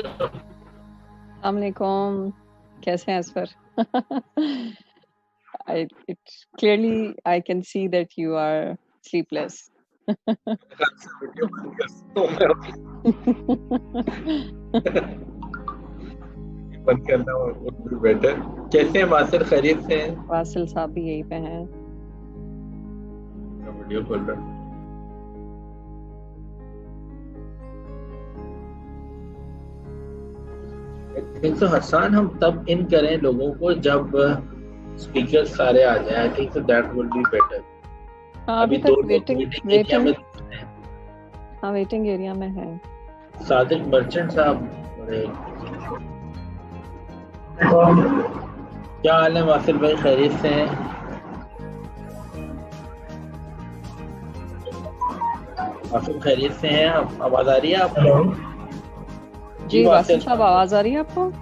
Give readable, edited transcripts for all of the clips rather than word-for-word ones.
अस्सलामुअलैकुम, कैसे हैं Asfar? I can see that you are sleepless. बंद करना would be better. कैसे हैं वासिल, खैरियत से हैं? वासिल साहब भी यहीं पे हैं। वीडियो खोल रहा हूं। थिंक सो हसन हम तब इन करें लोगों को जब स्पीकर सारे आ जाए। I think so that will be better. अभी तक वेटिंग एरिया में है। सादिक मर्चेंट साहब, क्या हाल है वासिल भाई, खैरियत से हैं? वासिल खैरियत से हैं? आवाज आ रही है आपको? जी वासिल साहब, आवाज आ रही है आपको?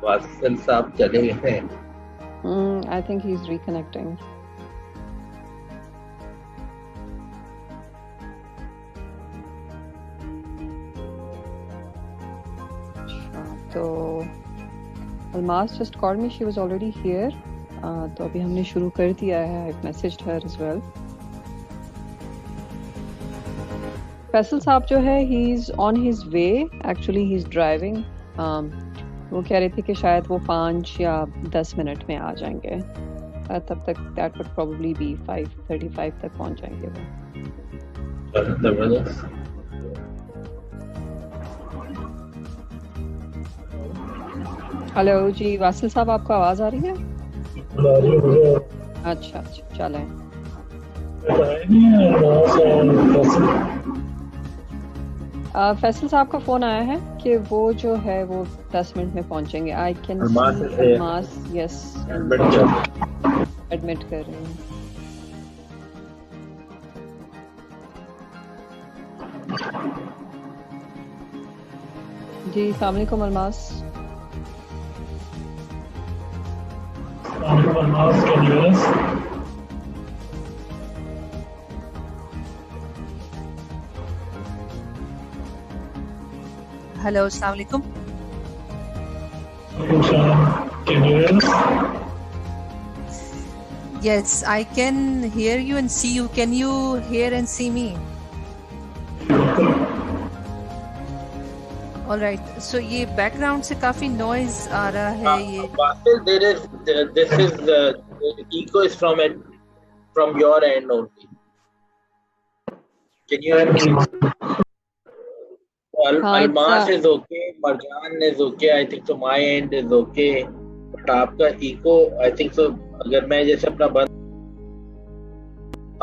वासिल साहब चले गए हैं। I think he's reconnecting. तो Almas just called me. She was already here. तो अभी हमने शुरू कर दिया है. I've messaged her as well. Faisal साहब जो है, he's on his way. Actually, he's driving. वो कह रहे थे कि शायद वो 5 या 10 मिनट में आ जाएंगे। तब तक that would probably be 5:35 तक पहुंच जाएंगे वो। हेलो जी वासिल साहब, आपको आवाज आ रही है? अच्छा, चलें। फैसल साहब का फोन आया है कि वो जो है वो 10 मिनट में पहुंचेंगे। I can see Almas, yes, admit कर रहे हैं। जी अस्सलाम वालेकुम Almas. Almas, can you hear us? Hello, Assalamu alaikum. Can you hear us? Yes, I can hear you and see you. Can you hear and see me? All right. So ये background से काफी noise आ रहा है ये. This is echo is from your end only. Can you hear me? Almas is okay, Marjan is okay. I think so. My end is okay. But आपका echo, I think so. अगर मैं जैसे अपना बंद,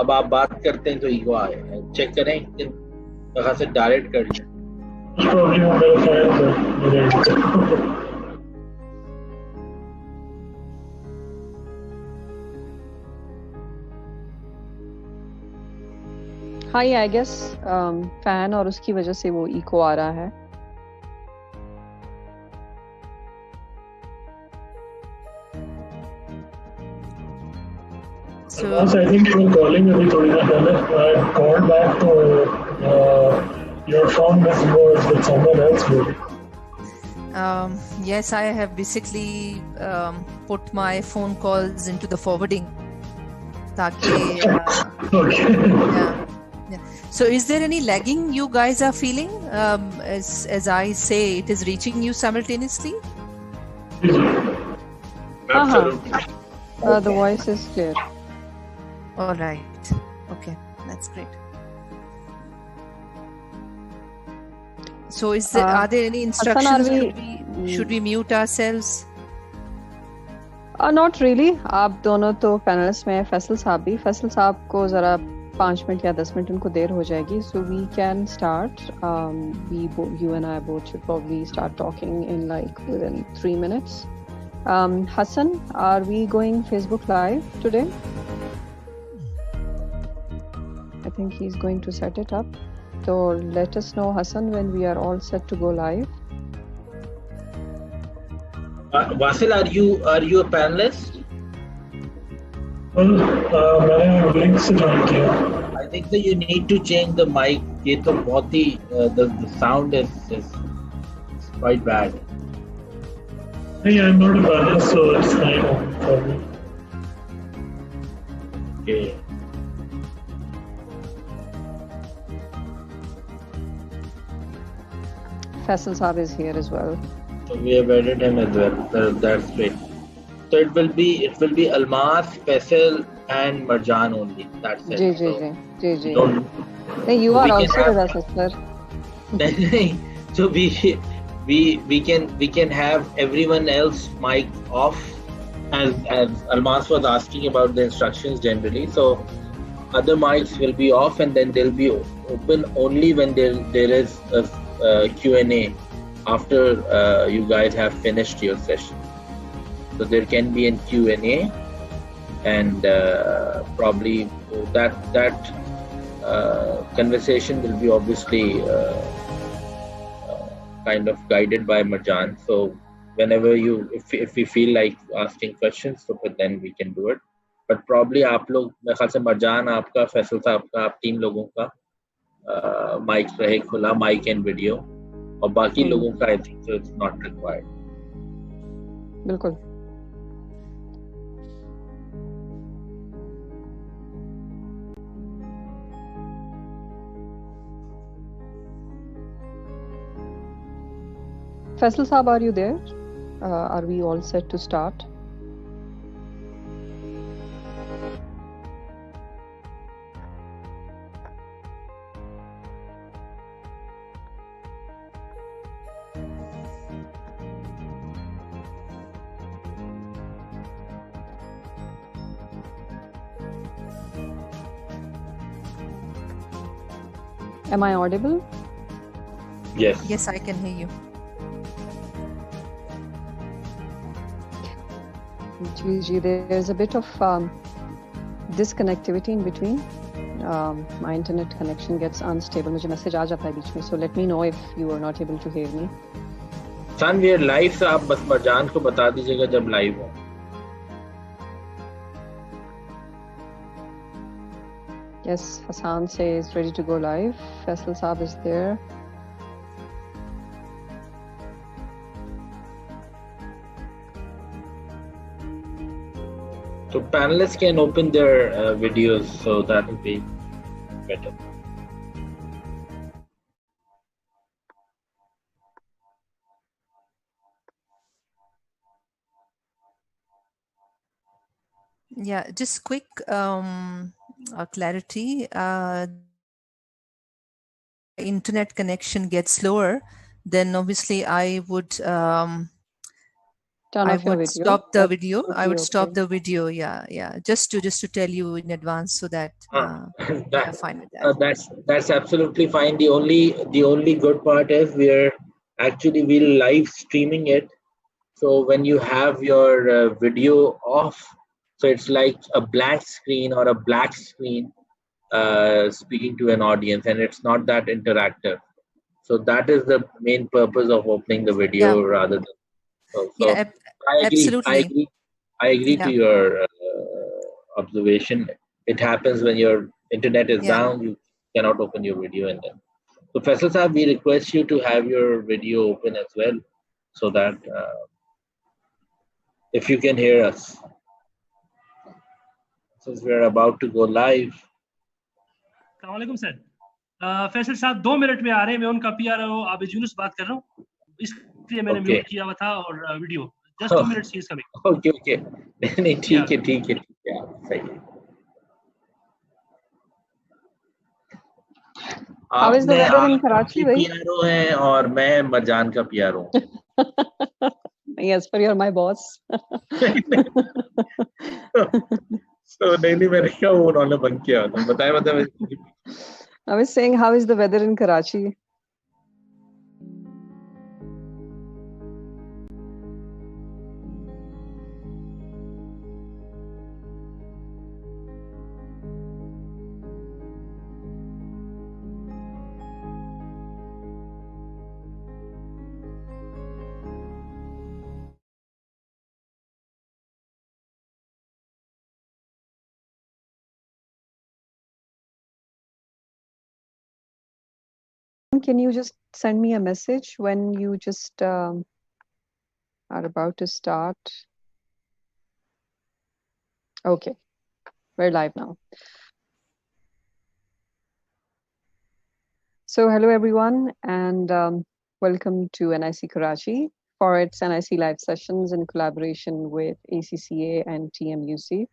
अब आप बात करते हैं तो echo आए। चेक करें कि कहाँ से डायरेक्ट कर लें। हाँ, ये आई गेस फैन और उसकी वजह से वो इको आ रहा है। So I think you were calling अभी थोड़ी देर पहले. I called back to your phone was with someone else maybe. Yes, I have basically put my phone calls into the forwarding. ताकि Okay. Yeah. So is there any lagging you guys are feeling? As I say, it is reaching you simultaneously? Absolutely. The voice is clear. All right. Okay, that's great. So are there any instructions? Should we mute ourselves? Not really. आप दोनों तो panelist में, फैसल साहब भी। फैसल साहब को जरा 5 minute या 10 मिनट उनको देर हो जाएगी। So we can start. You and I both should probably start talking in like within 3 minutes. Hassan, are we going Facebook Live today? think he's going to set it up. So let us know, Hassan, when we are all set to go live. Vasil, are you a panelist? Well, मैंने link से join किया. I think that you need to change the mic. ये तो बहुत ही the sound is quite bad. Hey, I'm not a panelist, so it's fine for me. Okay. Faisal Saab is here as well. So we have added him as well. That's great. So it will be Almas, Faisal, and Marjan only. That's it. Ji. Don't, नहीं, you are also with us, sir. so we can have everyone else mic off, as Almas was asking about the instructions generally. So other mics will be off, and then they'll be open only when there is a Q&A after you guys have finished your session. So there can be a Q&A, and probably that conversation will be obviously kind of guided by Marjan. So whenever if we feel like asking questions, so but then we can do it. But probably आप लोग, मेरे ख्याल से Marjan आपका, फैसल साहब का, आप 3 लोगों का माइक रहे खुला, माइक एंड वीडियो, और बाकी लोगों का I think it's not required. बिल्कुल. Faisal Saab, are you there? Are we all set to start? Am I audible? Yes. Yes, I can hear you. Gigi, there's a bit of disconnectivity in between. My internet connection gets unstable. मुझे message आ जाता है बीच में. So let me know if you are not able to hear me. Sun we are live, so आप बस मरजान को बता दीजिएगा जब लाइव हो. Yes, Hassan says ready to go live. Faisal Saab is there. So panelists can open their videos, so that will be better. Yeah, just quick clarity. Internet connection gets slower, then obviously I would Turn off your video. stop the video. Okay, I would stop okay. the video. Yeah. Just to tell you in advance so that you're fine with that. That's absolutely fine. The only good part is we're live streaming it. So when you have your video off, so it's like a blank screen or a black screen speaking to an audience, and it's not that interactive. So that is the main purpose of opening the video rather than. So Absolutely. I agree to your observation. It happens when your internet is down, you cannot open your video, and then. So Faisal Saab, we request you to have your video open as well, so that if you can hear us, since we are about to go live. अस्सलामुअलैकुम sir. Faisal साहब 2 minute में आ रहे हैं. मैं उनका PR Abid Yunus बात कर रहा हूँ, इसलिए मैंने म्यूट किया हुआ था और video. Just 2 minutes he is coming. Okay. नहीं, ठीक है. सही है. How is the weather in Karachi, भाई? पीआरओ हैं और मैं मरजान का पीआरओ हूँ. Yes, but you're my boss. So नहीं मैंने क्या वो उन्होंने बंद किया था. बताए. I was saying, how is the weather in Karachi? can you just send me a message when you just are about to start? Okay, we're live now. So hello everyone, and welcome to NIC Karachi for its NIC live sessions in collaboration with ACCA and TMUC.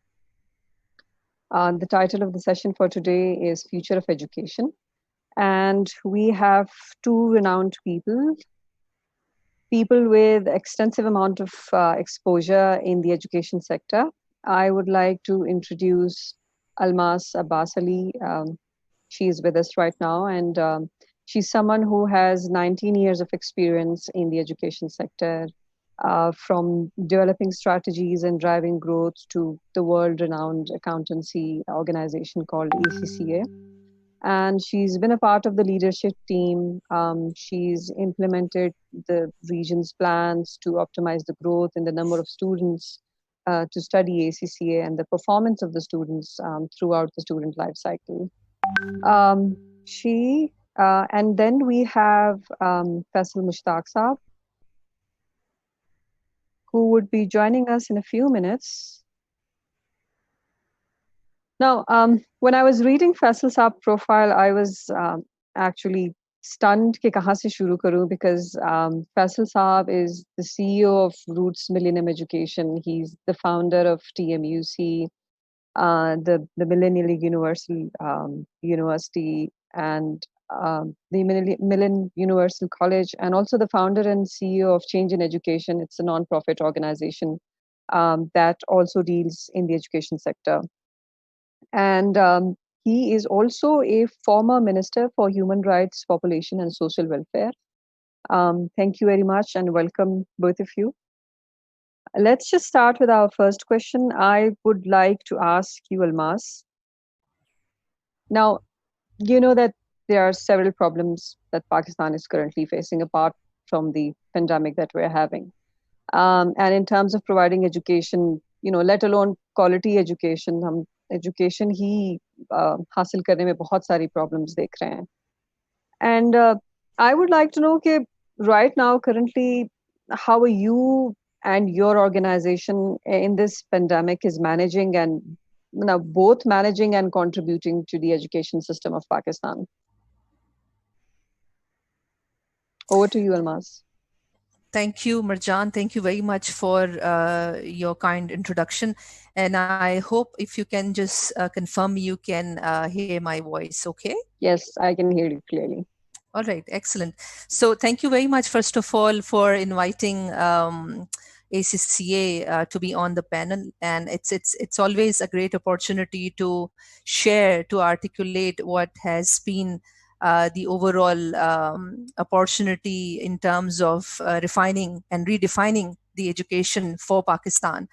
The title of the session for today is Future of Education. And we have two renowned people with extensive amount of exposure in the education sector. I would like to introduce Almas Abbas. She is with us right now, and she's someone who has 19 years of experience in the education sector, from developing strategies and driving growth to the world-renowned accountancy organization called ACCA. And she's been a part of the leadership team. She's implemented the region's plans to optimize the growth and the number of students to study ACCA and the performance of the students throughout the student life cycle. And then we have Faisal Mushtaq Saab, who would be joining us in a few minutes. Now, when I was reading Faisal Saab's profile, I was actually stunned कि कहाँ से शुरू करूँ, because Faisal Saab is the CEO of Roots Millennium Education. He's the founder of TMUC, the Millennium Universal University, and the Millennium Universal College, and also the founder and CEO of Change in Education. It's a non-profit organization that also deals in the education sector. And he is also a former Minister for Human Rights, Population and Social Welfare. Thank you very much and welcome, both of you. Let's just start with our first question. I would like to ask you, Almas. Now, you know that there are several problems that Pakistan is currently facing apart from the pandemic that we're having. And in terms of providing education, let alone quality education, हम education ही हासिल करने में बहुत सारी problems देख रहे हैं. And I would like to know कि right now, currently, how are you and your organization in this pandemic is managing and both managing and contributing to the education system of Pakistan? Over to you, Almas. Thank you, Marjan. Thank you very much for your kind introduction. And I hope if you can just confirm you can hear my voice, okay? Yes, I can hear you clearly. All right, excellent. So thank you very much, first of all, for inviting ACCA to be on the panel. And it's always a great opportunity to share, to articulate what has been the overall opportunity in terms of refining and redefining the education for Pakistan.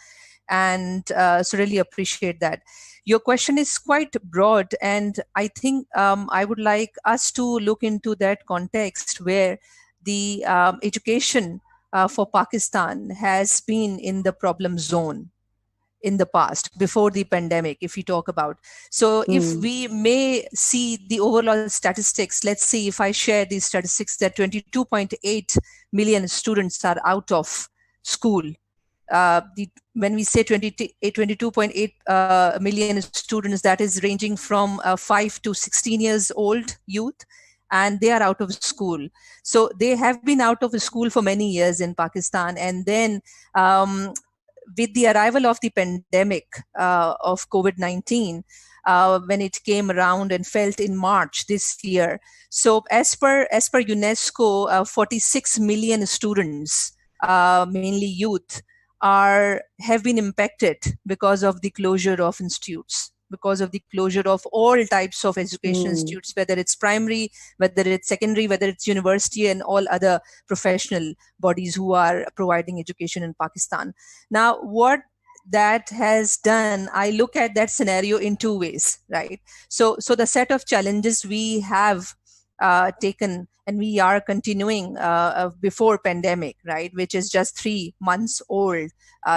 And so really appreciate that. Your question is quite broad, and I think I would like us to look into that context where the education for Pakistan has been in the problem zone in the past, before the pandemic, if we talk about. So if we may see the overall statistics, let's see if I share these statistics, that 22.8 million students are out of school. When we say 22.8 million students, that is ranging from 5 to 16 years old youth, and they are out of school. So they have been out of school for many years in Pakistan. And then with the arrival of the pandemic of COVID-19, when it came around and felt in March this year. So as per UNESCO, 46 million students, mainly youth, have been impacted because of the closure of institutes, because of the closure of all types of education institutes, whether it's primary, whether it's secondary, whether it's university, and all other professional bodies who are providing education in Pakistan. Now, what that has done, I look at that scenario in two ways, right? So the set of challenges we have taken and we are continuing before pandemic, right, which is just 3 months old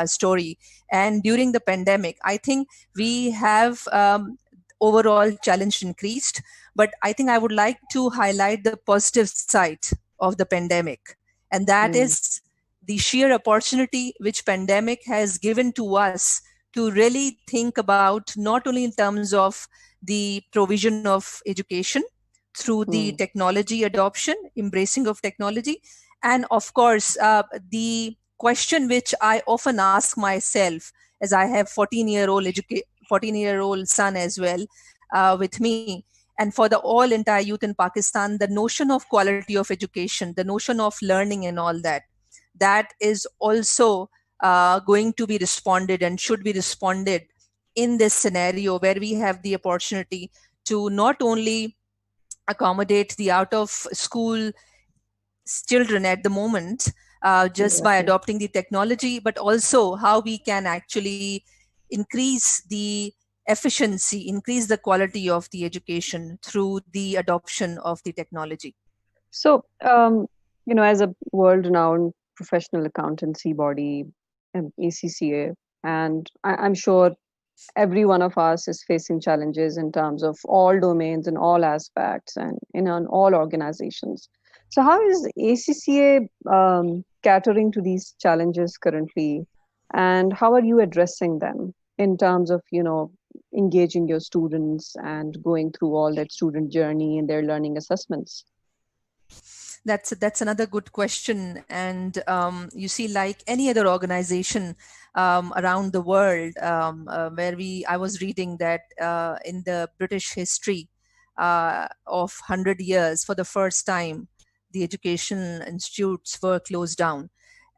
story. And during the pandemic, I think we have overall challenge increased. But I think I would like to highlight the positive side of the pandemic, and that is the sheer opportunity which pandemic has given to us to really think about not only in terms of the provision of education through the technology adoption, embracing of technology, and of course, the question which I often ask myself, as I have 14-year-old son as well with me, and for the all entire youth in Pakistan, the notion of quality of education, the notion of learning and all that, that is also going to be responded and should be responded in this scenario where we have the opportunity to not only accommodate the out of school children at the moment just by adopting the technology, but also how we can actually increase the efficiency, increase the quality of the education through the adoption of the technology. So, as a world-renowned professional accountancy body, ACCA, and I'm sure every one of us is facing challenges in terms of all domains and all aspects and in all organizations. So how is ACCA catering to these challenges currently, and how are you addressing them in terms of, engaging your students and going through all that student journey and their learning assessments? That's another good question. And you see, like any other organization around the world, where I was reading that in the British history of 100 years, for the first time, the education institutes were closed down.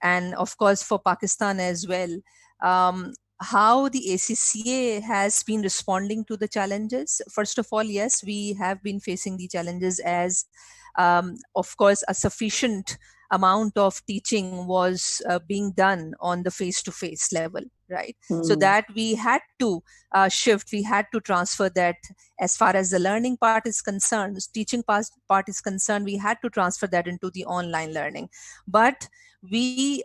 And of course, for Pakistan as well, how the ACCA has been responding to the challenges. First of all, yes, we have been facing the challenges as, of course, a sufficient amount of teaching was being done on the face-to-face level, right? So that we had to shift, we had to transfer that. As far as the learning part is concerned, teaching part is concerned, we had to transfer that into the online learning. But we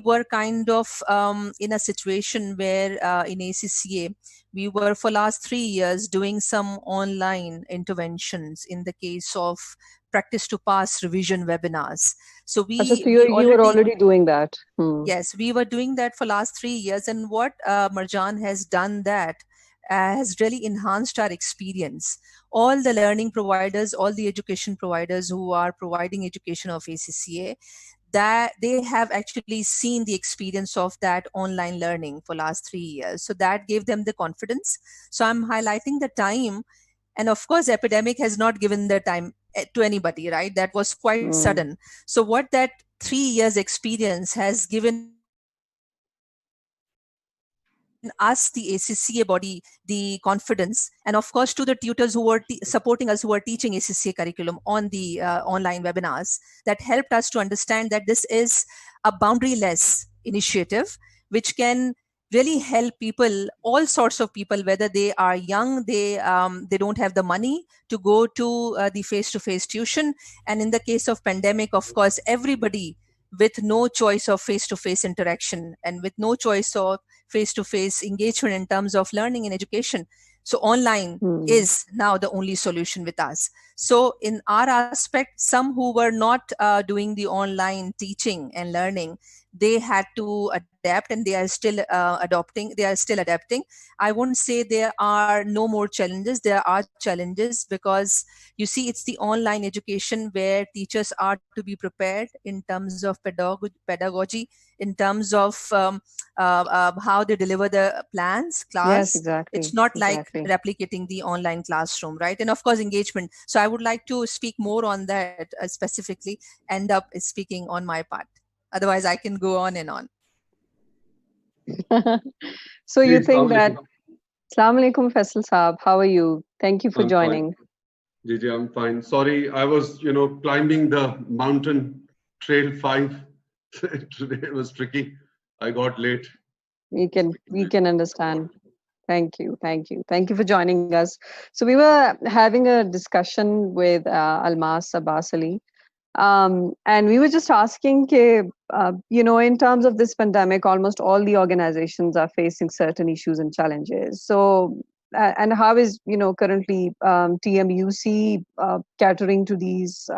were kind of in a situation where in ACCA, we were for last 3 years doing some online interventions in the case of practice to pass revision webinars. So you were already doing that. Yes, we were doing that for last 3 years. And what Marjan has done that has really enhanced our experience. All the learning providers, all the education providers who are providing education of ACCA, that they have actually seen the experience of that online learning for last 3 years. So that gave them the confidence. So I'm highlighting the time. And of course, epidemic has not given the time to anybody, right? That was quite sudden. So what that 3 years experience has given us, the ACCA body, the confidence, and of course to the tutors who were supporting us, who were teaching ACCA curriculum on the online webinars, that helped us to understand that this is a boundaryless initiative which can really help people, all sorts of people, whether they are young, they don't have the money to go to the face-to-face tuition, and in the case of pandemic, of course, everybody with no choice of face-to-face interaction and with no choice of face-to-face engagement in terms of learning and education. So online is now the only solution with us. So in our aspect, some who were not doing the online teaching and learning, they had to adapt, and they are still adopting. They are still adapting. I won't say there are no more challenges. There are challenges because you see, it's the online education where teachers are to be prepared in terms of pedagogy, in terms of how they deliver the plans, class. Yes, exactly. It's not like replicating the online classroom, right? And of course, engagement. So I would like to speak more on that specifically, end up speaking on my part. Otherwise, I can go on and on. So you think that... Assalamu alaikum, Faisal Saab. How are you? Thank you for joining. Gigi, I'm fine. Sorry, I was, climbing the mountain trail 5. Today it was tricky. I got late. We can understand. Thank you for joining us. So we were having a discussion with Almas Abbas, and we were just asking, in terms of this pandemic, almost all the organizations are facing certain issues and challenges. So and how is, currently TMUC catering to these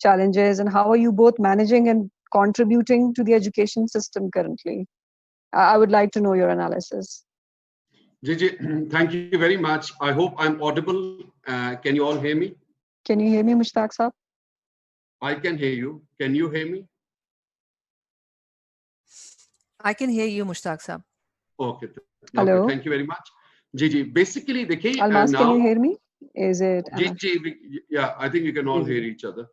challenges, and how are you both managing and contributing to the education system currently? I would like to know your analysis. Gigi, thank you very much. I hope I'm audible. Can you all hear me? Can you hear me, Mushtaq Saab? I can hear you. Can you hear me? I can hear you, Mushtaq Saab. Okay. Hello. Okay. Thank you very much. Gigi, basically, the key Almas, now. can you hear me? Is it? Gigi, yeah, I think we can all hear each other.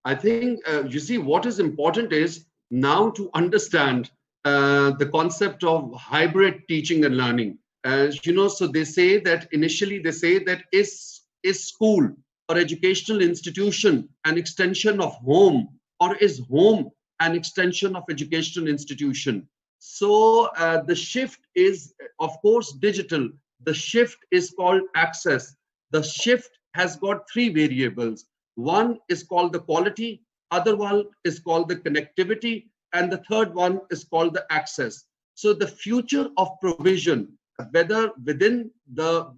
I think, you see, what is important is now to understand the concept of hybrid teaching and learning. As you know, so they say that initially they say that is school or educational institution an extension of home, or is home an extension of educational institution? So the shift is, of course, digital. The shift is called access. The shift has got three variables. One is called the quality, other one is called the connectivity, and the third one is called the access. So the future of provision, whether within the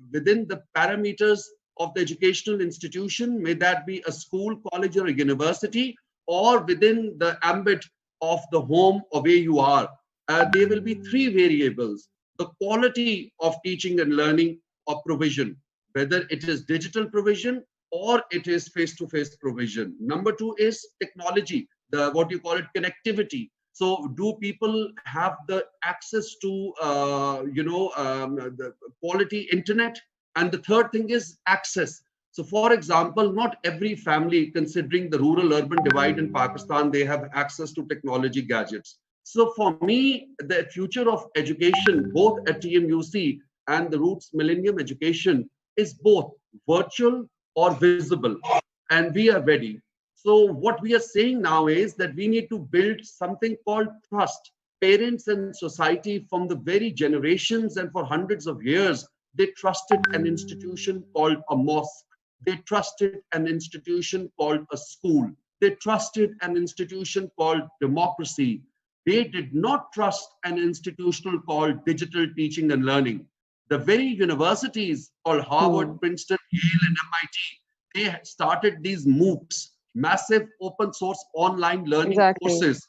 parameters of the educational institution, may that be a school, college, or a university, or within the ambit of the home or where you are, there will be three variables: the quality of teaching and learning or provision, whether it is digital provision or it is face-to-face provision. Number two is technology, the what you call it, connectivity. So do people have the access to the quality internet? And the third thing is access. So for example, not every family, considering the rural-urban divide in Pakistan, they have access to technology gadgets. So for me, the future of education, both at TMUC and the Roots Millennium Education, is both virtual or visible, and we are ready. So what we are saying now is that we need to build something called trust. Parents and society, from the very generations and for hundreds of years, they trusted an institution called a mosque. They trusted an institution called a school. They trusted an institution called democracy. They did not trust an institution called digital teaching and learning. The very universities called Harvard, Princeton, Yale, and MIT, they started these MOOCs, massive open source online learning courses.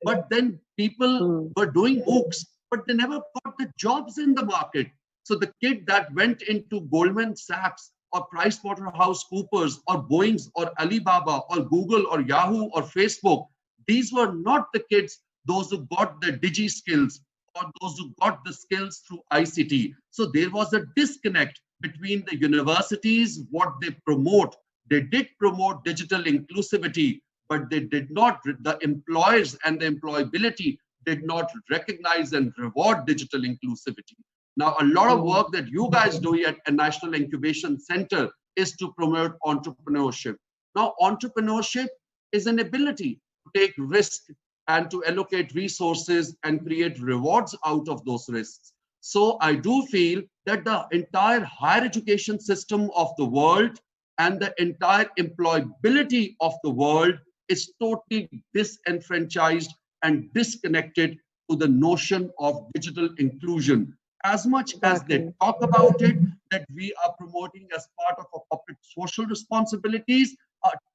But then people were doing MOOCs, but they never got the jobs in the market. So the kid that went into Goldman Sachs or PricewaterhouseCoopers or Boeing's or Alibaba or Google or Yahoo or Facebook, these were not the kids, those who got the digi skills or those who got the skills through ICT. So there was a disconnect between the universities, what they promote. They did promote digital inclusivity, but they did not, the employers and the employability did not recognize and reward digital inclusivity. Now, a lot of work that you guys do at a National Incubation Center is to promote entrepreneurship. Now, entrepreneurship is an ability to take risk and to allocate resources and create rewards out of those risks. So I do feel that the entire higher education system of the world and the entire employability of the world is totally disenfranchised and disconnected to the notion of digital inclusion. As much as they talk about it, that we are promoting as part of our corporate social responsibilities,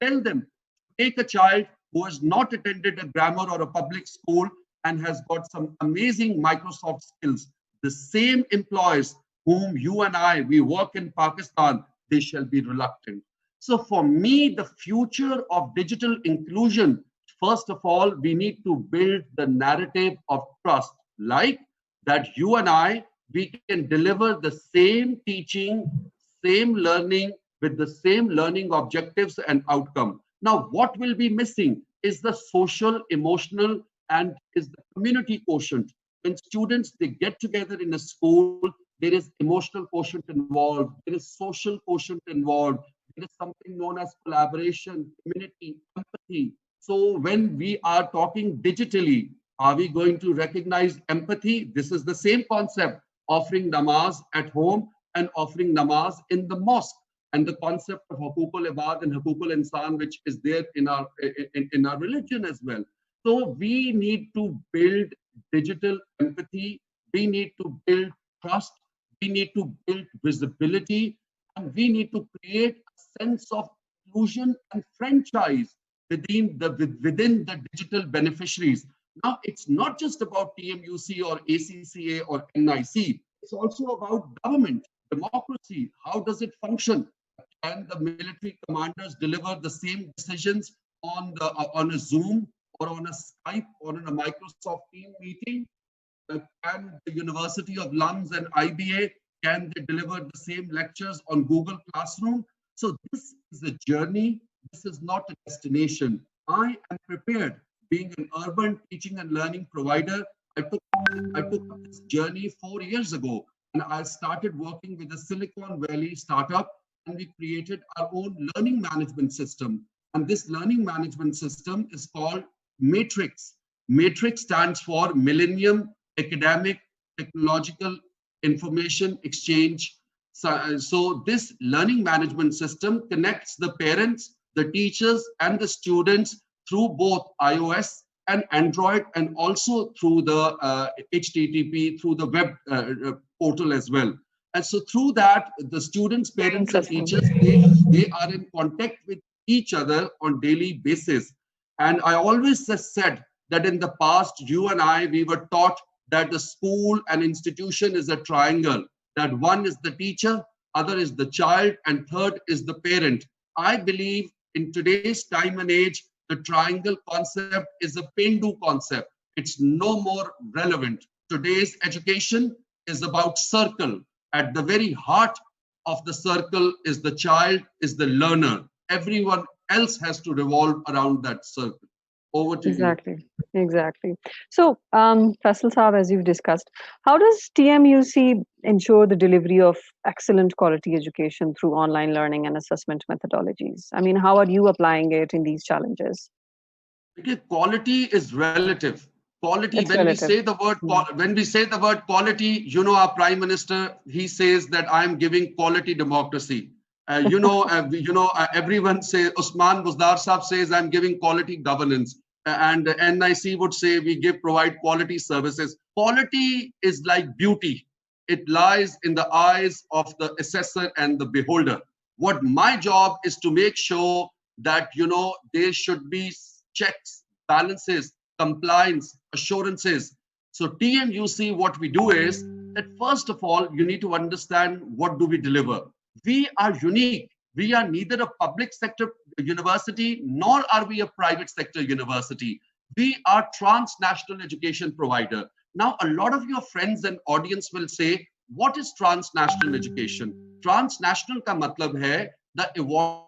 tell them, take a child who has not attended a grammar or a public school and has got some amazing Microsoft skills. The same employers whom you and I, we work in Pakistan, they shall be reluctant. So for me, the future of digital inclusion, first of all, we need to build the narrative of trust, like that you and I, we can deliver the same teaching, same learning with the same learning objectives and outcome. Now, what will be missing is the social, emotional, and is the community quotient. When students, they get together in a school, there is emotional quotient involved, there is social quotient involved, there is something known as collaboration, community, empathy. So when we are talking digitally, are we going to recognize empathy? This is the same concept, offering namaz at home and offering namaz in the mosque, and the concept of hukukul ibad and hukukul insan, which is there in our religion as well. So we need to build digital empathy. We need to build trust. we need to build visibility, and we need to create a sense of inclusion and franchise within the digital beneficiaries. Now, it's not just about TMUC or ACCA or NIC. It's also about government, democracy. How does it function? Can the military commanders deliver the same decisions on a Zoom or on a Skype or on a Microsoft Team meeting? Can the University of London and IBA, can they deliver the same lectures on Google Classroom? So this is a journey. This is not a destination. I am prepared. Being an urban teaching and learning provider, I took this journey 4 years ago, and I started working with a Silicon Valley startup, and we created our own learning management system. And this learning management system is called Matrix. Matrix stands for Millennium Academic Technological Information Exchange. So this learning management system connects the parents, the teachers, and the students through both iOS and Android, and also through the HTTP, through the web portal as well. And so through that, the students, parents, and teachers, they are in contact with each other on daily basis. And I always said that in the past, you and I, we were taught that the school and institution is a triangle, that one is the teacher, other is the child, and third is the parent. I believe in today's time and age, the triangle concept is a Pendu concept. It's no more relevant. Today's education is about circle. At the very heart of the circle is the child, is the learner. Everyone else has to revolve around that circle. Over to you. Exactly. So, Faisal Saab, as you've discussed, how does TMUC ensure the delivery of excellent quality education through online learning and assessment methodologies? I mean, how are you applying it in these challenges? Because quality is relative. Quality, It's when relative. we say the word quality, you know, our Prime Minister, he says that I am giving quality democracy. Everyone says, Usman Buzdar Saab says, I'm giving quality governance. And NIC would say, we provide quality services. Quality is like beauty. It lies in the eyes of the assessor and the beholder. What my job is to make sure that, there should be checks, balances, compliance, assurances. So TMUC, what we do is that first of all, you need to understand what do we deliver. We are unique. We are neither a public sector university, nor are we a private sector university. We are transnational education provider. Now, a lot of your friends and audience will say, what is transnational education? Transnational ka matlab hai the award,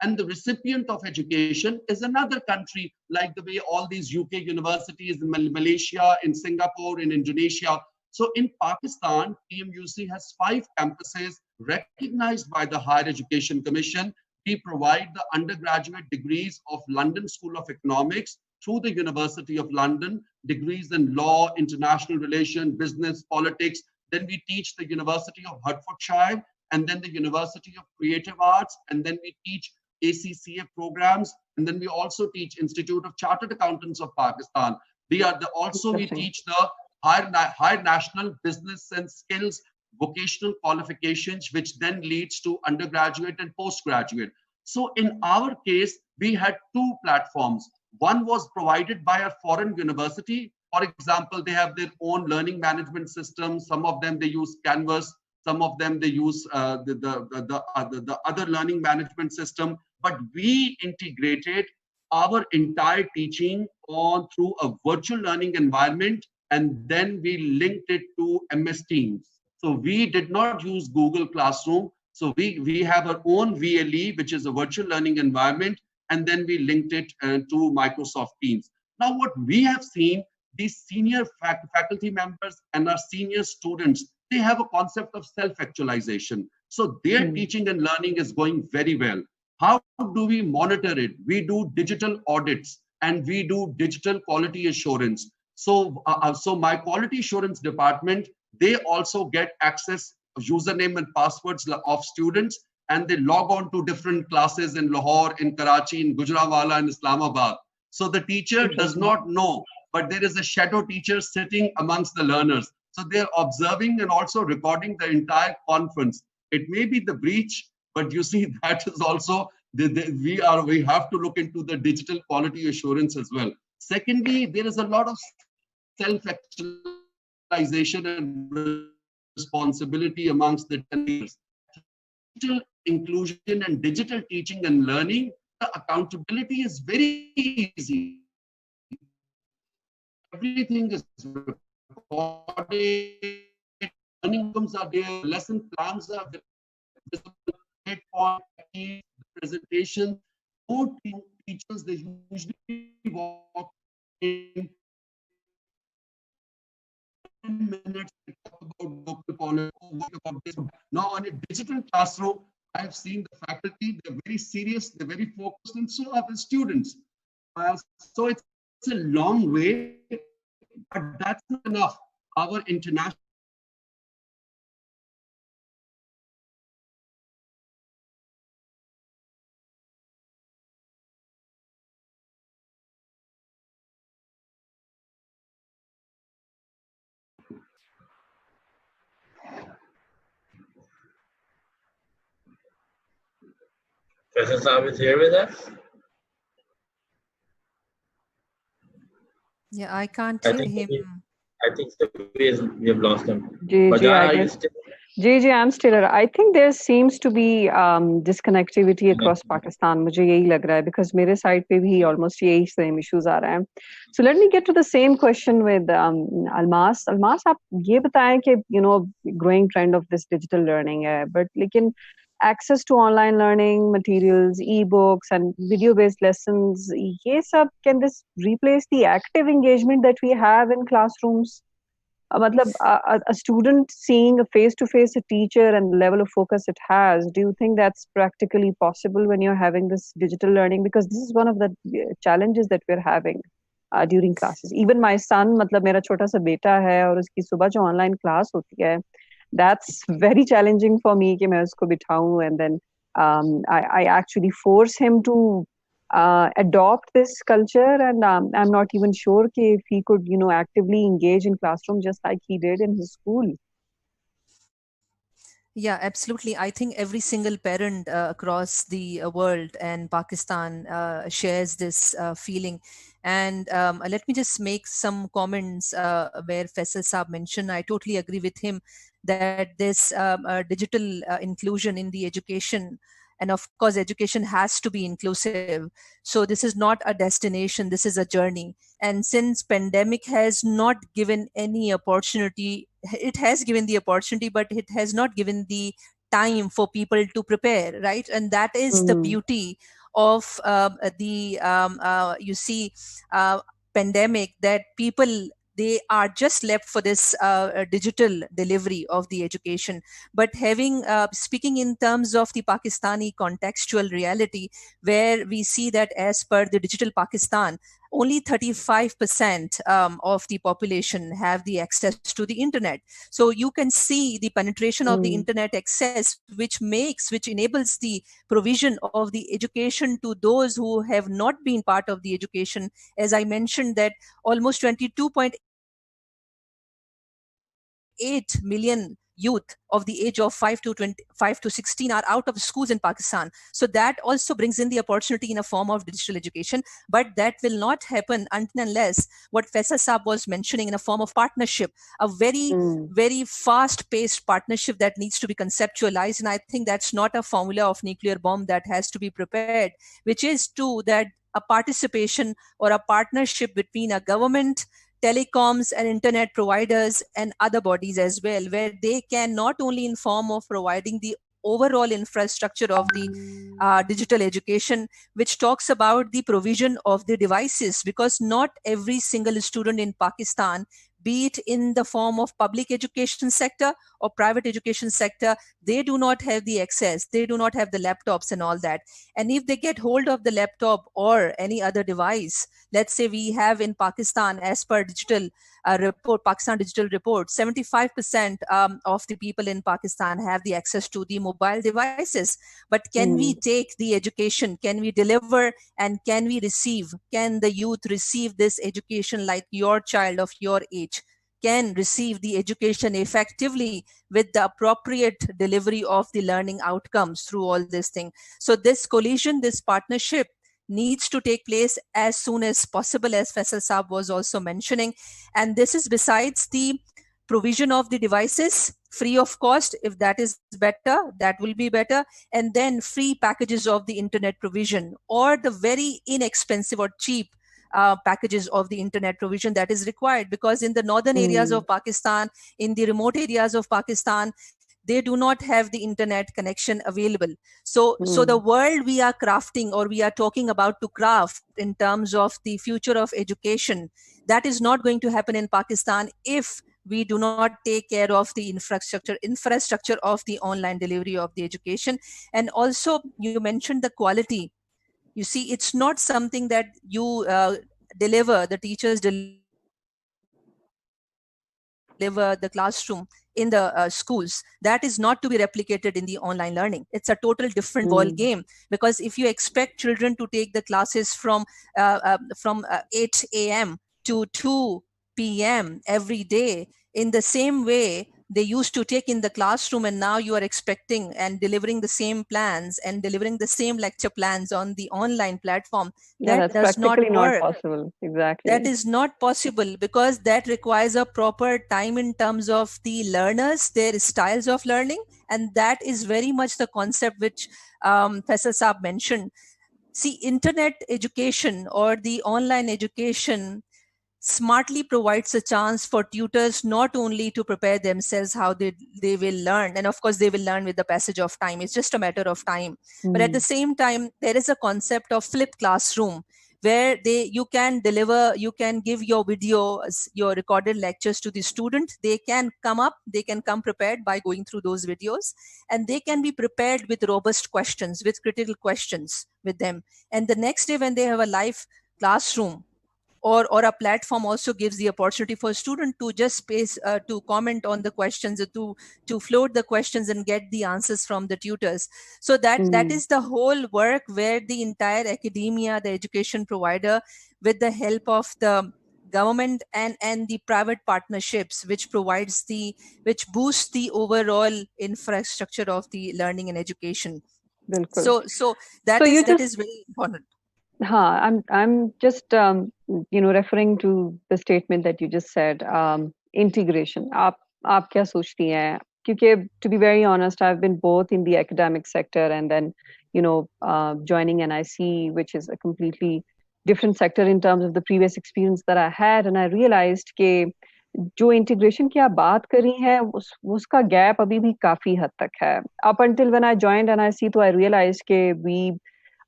and the recipient of education is another country, like the way all these UK universities in Malaysia, in Singapore, in Indonesia. So in Pakistan, TMUC has 5 campuses recognized by the Higher Education Commission. We provide the undergraduate degrees of London School of Economics through the University of London, degrees in law, international relations, business, politics. Then we teach the University of Hertfordshire, and then the University of Creative Arts, and then we teach ACCA programs, and then we also teach Institute of Chartered Accountants of Pakistan. We teach the higher national business and skills vocational qualifications, which then leads to undergraduate and postgraduate. So in our case, we had 2 platforms. One was provided by a foreign university. For example, they have their own learning management system. Some of them, they use Canvas. Some of them, they use the other learning management system. But we integrated our entire teaching through a virtual learning environment, and then we linked it to MS Teams. So we did not use Google Classroom. So we have our own VLE, which is a virtual learning environment, and then we linked it to Microsoft Teams. Now, what we have seen, these senior faculty members and our senior students, they have a concept of self-actualization. So their teaching and learning is going very well. How do we monitor it? We do digital audits and we do digital quality assurance. So my quality assurance department, they also get access username and passwords of students, and they log on to different classes in Lahore, in Karachi, in Gujranwala, and Islamabad. So the teacher does not know, but there is a shadow teacher sitting amongst the learners. So they're observing and also recording the entire conference. It may be the breach, but you see that is also we have to look into the digital quality assurance as well. Secondly, there is a lot of self-actualization and responsibility amongst the leaders. Digital inclusion and digital teaching and learning, the accountability is very easy. Everything is recorded, learning rooms are there, lesson plans are visible, presentation. More teachers, they usually walk in 10 minutes to talk about about this. Now, on a digital classroom, I have seen the faculty, they're very serious, they're very focused, and so are the students. So it's a long way, but that's not enough. Our international Faisal Saab is here with us? Yeah, I can't hear him. I think we have lost him. I'm still here. I think there seems to be disconnectivity across Pakistan. मुझे यही लग रहा है because मेरे side पे भी almost यही same issues आ रहे हैं. So let me get to the same question with Almas. Almas, आप ये बताएं कि growing trend of this digital learning है, but लेकिन access to online learning materials, e-books and video-based lessons, ये सब, can this replace the active engagement that we have in classrooms? A student seeing a face-to-face a teacher and the level of focus it has, do you think that's practically possible when you're having this digital learning? Because this is one of the challenges that we're having during classes. Even my son, मेरा छोटा सा बेटा है और उसकी सुबह जो online class होती है, that's very challenging for me कि मैं उसको बिठाऊं, and then I actually force him to adopt this culture, and I'm not even sure if he could actively engage in classroom just like he did in his school. Yeah, absolutely. I think every single parent across the world and Pakistan shares this feeling. And let me just make some comments where Faisal Saab mentioned. I totally agree with him that this digital inclusion in the education, and of course, education has to be inclusive. So this is not a destination, this is a journey. And since pandemic has not given any opportunity, it has given the opportunity, but it has not given the time for people to prepare, right? And that is the beauty of pandemic, that people, they are just left for this digital delivery of the education. But speaking in terms of the Pakistani contextual reality, where we see that as per the Digital Pakistan, only 35% of the population have the access to the internet. So you can see the penetration of the internet access, which enables the provision of the education to those who have not been part of the education. As I mentioned, that almost 22.8 million youth of the age of 5 to 16 are out of schools in Pakistan. So that also brings in the opportunity in a form of digital education. But that will not happen until unless what Faisal Saab was mentioning, in a form of partnership, a very, very fast-paced partnership that needs to be conceptualized. And I think that's not a formula of nuclear bomb that has to be prepared, which is that a participation or a partnership between a government, telecoms and internet providers and other bodies as well, where they can not only in form of providing the overall infrastructure of the digital education, which talks about the provision of the devices, because not every single student in Pakistan, be it in the form of public education sector or private education sector, they do not have the access, they do not have the laptops and all that. And if they get hold of the laptop or any other device, let's say we have in Pakistan, as per digital report, Pakistan Digital Report, 75% of the people in Pakistan have the access to the mobile devices. But can we take the education, can we deliver, and can the youth receive this education like your child of your age? can receive the education effectively with the appropriate delivery of the learning outcomes through all this thing. So this collision, this partnership needs to take place as soon as possible, as Faisal Saab was also mentioning. And this is besides the provision of the devices free of cost. If that is better, that will be better. And then free packages of the internet provision, or the very inexpensive or cheap packages of the internet provision that is required, because in the northern areas of Pakistan, in the remote areas of Pakistan, they do not have the internet connection available. So the world we are crafting, or we are talking about to craft in terms of the future of education, that is not going to happen in Pakistan if we do not take care of the infrastructure of the online delivery of the education. And also, you mentioned the quality. You see, it's not something that you deliver, the teachers deliver the classroom in the schools. That is not to be replicated in the online learning. It's a total different ball game, because if you expect children to take the classes from 8 a.m. to 2 p.m. every day in the same way they used to take in the classroom, and now you are expecting and delivering the same plans and delivering the same lecture plans on the online platform, that does not work. Not possible. Exactly. That is not possible, because that requires a proper time in terms of the learners, their styles of learning. And that is very much the concept which Faisal Saab mentioned. See, internet education or the online education smartly provides a chance for tutors not only to prepare themselves how they will learn, and of course they will learn with the passage of time, it's just a matter of time, but at the same time there is a concept of flipped classroom, where you can give your videos, your recorded lectures to the student. They can come prepared by going through those videos, and they can be prepared with robust questions, with critical questions with them. And the next day when they have a live classroom, or a platform also gives the opportunity for a student to just space to comment on the questions, to float the questions and get the answers from the tutors. So that is the whole work, where the entire academia, the education provider, with the help of the government and the private partnerships, which boosts the overall infrastructure of the learning and education. So that is very important. I'm just referring to the statement that you just said, integration. आप क्या सोचती हैं? Because to be very honest, I've been both in the academic sector and then joining NIC, which is a completely different sector in terms of the previous experience that I had, and I realized कि जो integration की आप बात कर रही हैं उसका gap अभी भी काफी हद तक है. Up until when I joined NIC, तो I realized कि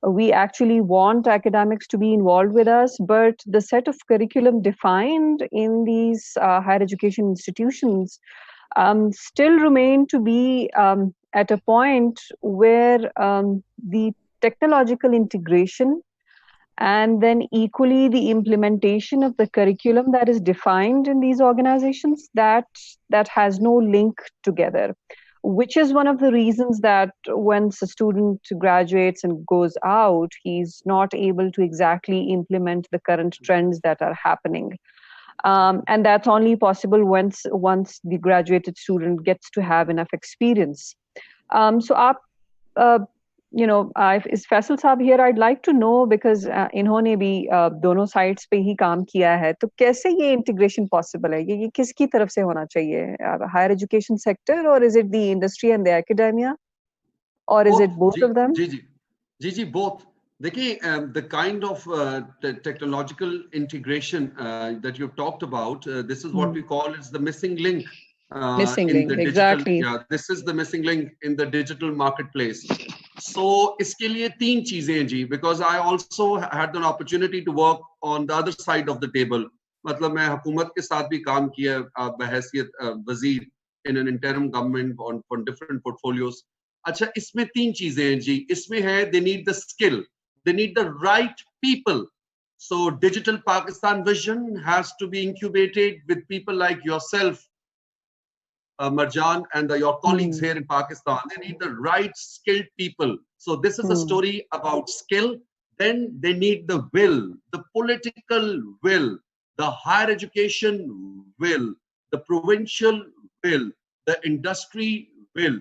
we actually want academics to be involved with us, but the set of curriculum defined in these higher education institutions still remain to be at a point where the technological integration and then equally the implementation of the curriculum that is defined in these organizations, that has no link together. Which is one of the reasons that when a student graduates and goes out, he's not able to exactly implement the current trends that are happening. And that's only possible once the graduated student gets to have enough experience. So is Faisal Saab here? I'd like to know, because इन्होंने भी दोनों sides पे ही काम किया है, तो कैसे ये integration possible है? ये किसकी तरफ से होना चाहिए? Higher education sector, or is it the industry and the academia, or is it both of them? Ji, both. देखिए, the kind of the technological integration that you've talked about, this is what we call is the missing link. Missing link, exactly. Yeah, this is the missing link in the digital marketplace. So इसके लिए तीन चीजें हैं जी, because I also had an opportunity to work on the other side of the table. मतलब मैं हुकूमत के साथ भी काम किया बहैसियत वजीर in an interim government on different portfolios. अच्छा, इसमें तीन चीजें हैं जी. इसमें है they need the skill, they need the right people. So Digital Pakistan vision has to be incubated with people like yourself, Marjan, and your colleagues here in Pakistan. They need the right skilled people. So this is a story about skill. Then they need the will, the political will, the higher education will, the provincial will, the industry will.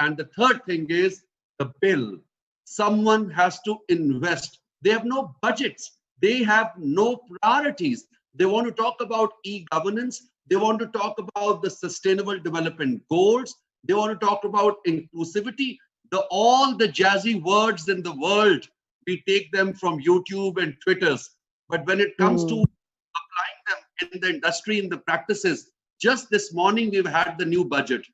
And the third thing is the bill. Someone has to invest. They have no budgets. They have no priorities. They want to talk about e-governance. They want to talk about the sustainable development goals. They want to talk about inclusivity. All the jazzy words in the world, we take them from YouTube and Twitters. But when it comes to applying them in the industry, in the practices, just this morning we've had the new budget.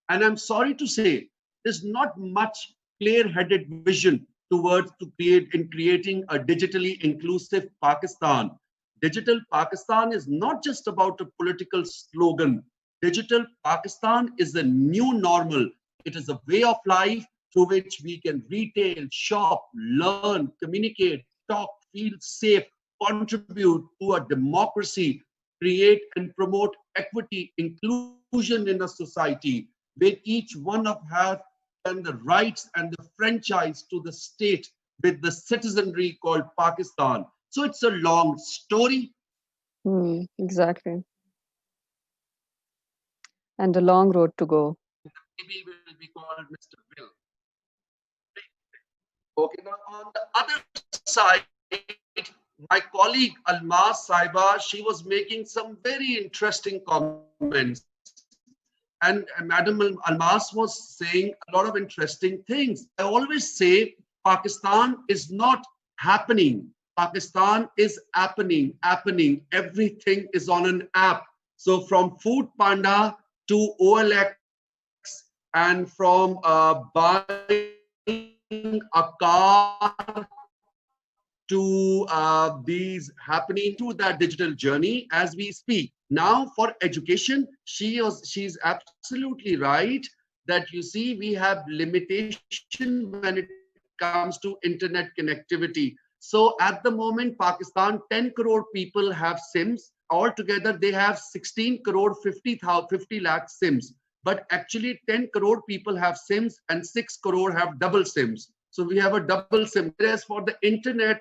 And I'm sorry to say, there's not much clear-headed vision towards creating a digitally inclusive Pakistan. Digital Pakistan is not just about a political slogan. Digital Pakistan is a new normal. It is a way of life through which we can retail, shop, learn, communicate, talk, feel safe, contribute to a democracy, create and promote equity, inclusion in a society where each one of us has the rights and the franchise to the state with the citizenry called Pakistan. So it's a long story. Exactly. And a long road to go. Maybe will be called Mr. Will. Okay, now on the other side, my colleague Almas Abbas, she was making some very interesting comments. And Madam Almas was saying a lot of interesting things. I always say Pakistan is not happening. Pakistan is happening. Everything is on an app. So from Food Panda to OLX and from buying a car to these happening to that digital journey as we speak. Now for education, she's absolutely right that you see we have limitation when it comes to internet connectivity. So at the moment, Pakistan, 10 crore people have SIMs. Altogether, they have 16 crore 50 lakh SIMs. But actually 10 crore people have SIMs and 6 crore have double SIMs. So we have a double SIM. Whereas for the internet,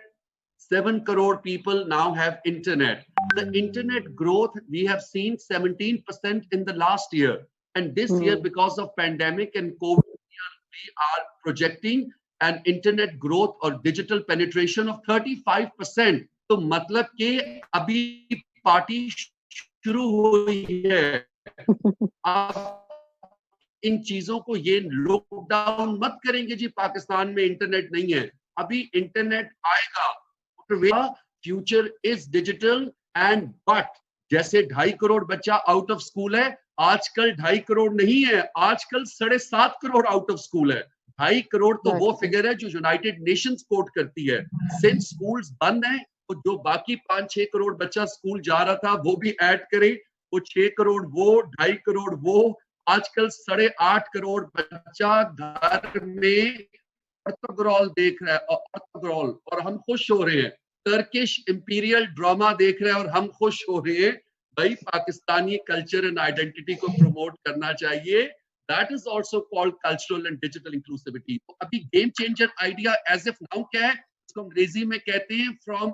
7 crore people now have internet. The internet growth, we have seen 17% in the last year. And this year, because of pandemic and COVID, we are projecting an internet growth or digital penetration of 35%. तो मतलब कि अभी party शुरू हुई है. आप इन चीजों को ये लॉकडाउन मत करेंगे जी पाकिस्तान में इंटरनेट नहीं है. अभी इंटरनेट आएगा. Future is digital and but जैसे 2.5 करोड़ बच्चा आउट ऑफ स्कूल है, आजकल 2.5 करोड़ नहीं है, आजकल 7.5 करोड़ आउट ऑफ स्कूल है. 2.5 करोड़ तो वो फिगर है जो यूनाइटेड नेशंस कोट करती है. सिंस स्कूल्स बंद हैं तो जो बाकी 5-6 करोड़ बच्चा स्कूल जा रहा था वो भी ऐड करे. वो 6 करोड़ वो 2.5 करोड़ वो, आजकल 8.5 करोड़ बच्चा घर में ऑर्थोग्रॉल देख रहा है. ऑर्थोग्रॉल और हम खुश हो रहे हैं. टर्किश इंपीरियल ड्रामा देख रहे हैं और हम खुश हो रहे हैं. भाई पाकिस्तानी कल्चर एंड आइडेंटिटी को प्रमोट करना चाहिए. That is also called cultural and digital inclusivity. तो अभी game changer idea as if now क्या है, इसको अंग्रेजी में कहते हैं from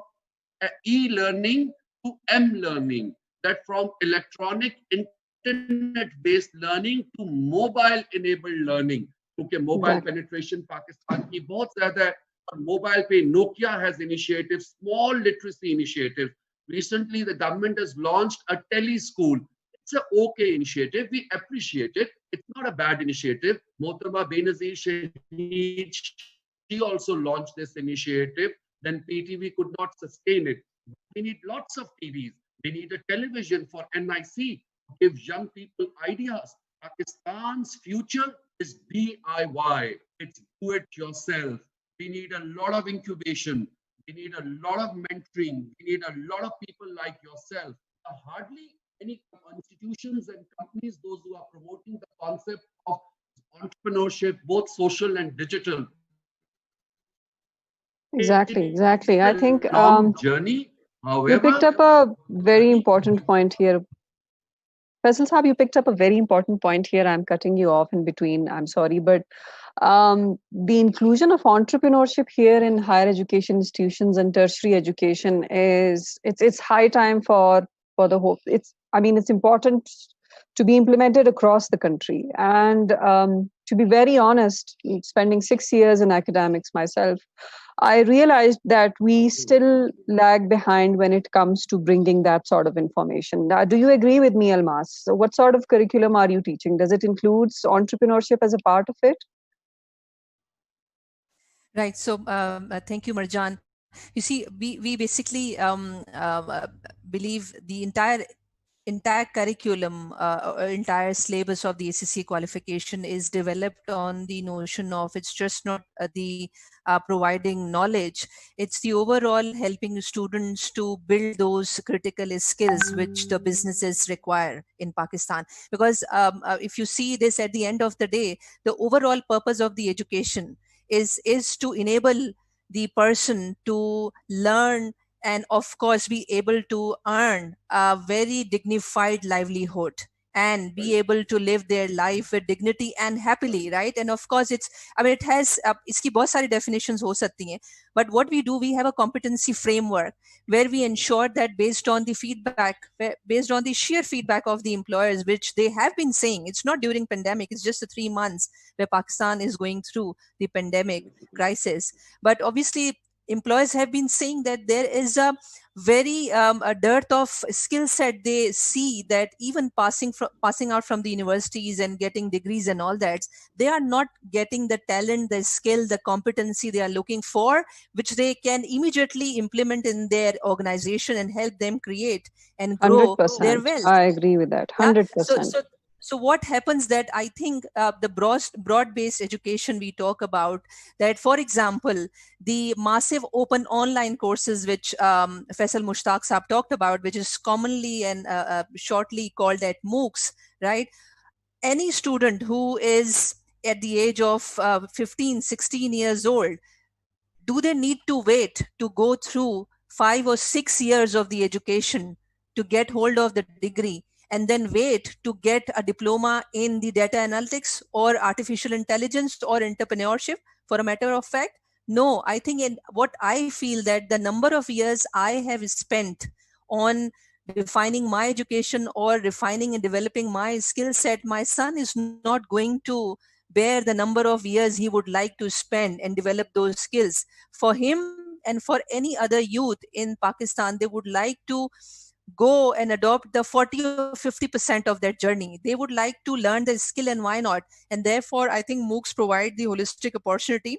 e-learning to m-learning. That from electronic internet based learning to mobile enabled learning. क्योंकि mobile penetration पाकिस्तान की बहुत ज्यादा है. और mobile पे Nokia has initiative, small literacy initiative. Recently the government has launched a tele-school. It's an okay initiative. We appreciate it. It's not a bad initiative. Mohtarama Benazir Shaheed, she also launched this initiative. Then PTV could not sustain it. We need lots of TVs. We need a television for NIC to give young people ideas. Pakistan's future is DIY. It's do it yourself. We need a lot of incubation. We need a lot of mentoring. We need a lot of people like yourself. Hardly any institutions and companies, those who are promoting the concept of entrepreneurship, both social and digital. Exactly. I think journey. However, you picked up a very important point here. Faisal Saab, you picked up a very important point here. I'm cutting you off in between. I'm sorry, but the inclusion of entrepreneurship here in higher education institutions and tertiary education it's high time for the whole. It's important to be implemented across the country. And to be very honest, spending 6 years in academics myself, I realized that we still lag behind when it comes to bringing that sort of information. Now, do you agree with me, Almas? So what sort of curriculum are you teaching? Does it include entrepreneurship as a part of it? Right. So thank you, Marjan. You see, we basically believe the entire curriculum, entire syllabus of the ACCA qualification is developed on the notion of it's just not the providing knowledge, it's the overall helping students to build those critical skills which the businesses require in Pakistan. Because if you see this at the end of the day, the overall purpose of the education is to enable the person to learn and of course be able to earn a very dignified livelihood and be able to live their life with dignity and happily, right? And of course it has iski bahut sari definitions ho sakti hain, but what we do, we have a competency framework where we ensure that based on the feedback, based on the sheer feedback of the employers, which they have been saying, it's not during pandemic, it's just the 3 months where Pakistan is going through the pandemic crisis, but obviously employers have been saying that there is a very a dearth of skill set. They see that even passing out from the universities and getting degrees and all that, they are not getting the talent, the skill, the competency they are looking for, which they can immediately implement in their organization and help them create and grow 100%. their wealth. I agree with that. 100%. Yeah? So what happens that I think the broad-based education we talk about, that for example, the massive open online courses which Faisal Mushtaq Saab talked about, which is commonly and shortly called at MOOCs, right? Any student who is at the age of 15, 16 years old, do they need to wait to go through 5 or 6 years of the education to get hold of the degree and then wait to get a diploma in the data analytics or artificial intelligence or entrepreneurship, for a matter of fact? No, I think what I feel that the number of years I have spent on defining my education or refining and developing my skill set, my son is not going to bear the number of years he would like to spend and develop those skills. For him and for any other youth in Pakistan, they would like to go and adopt the 40 or 50% of their journey. They would like to learn the skill, and why not? And therefore, I think MOOCs provide the holistic opportunity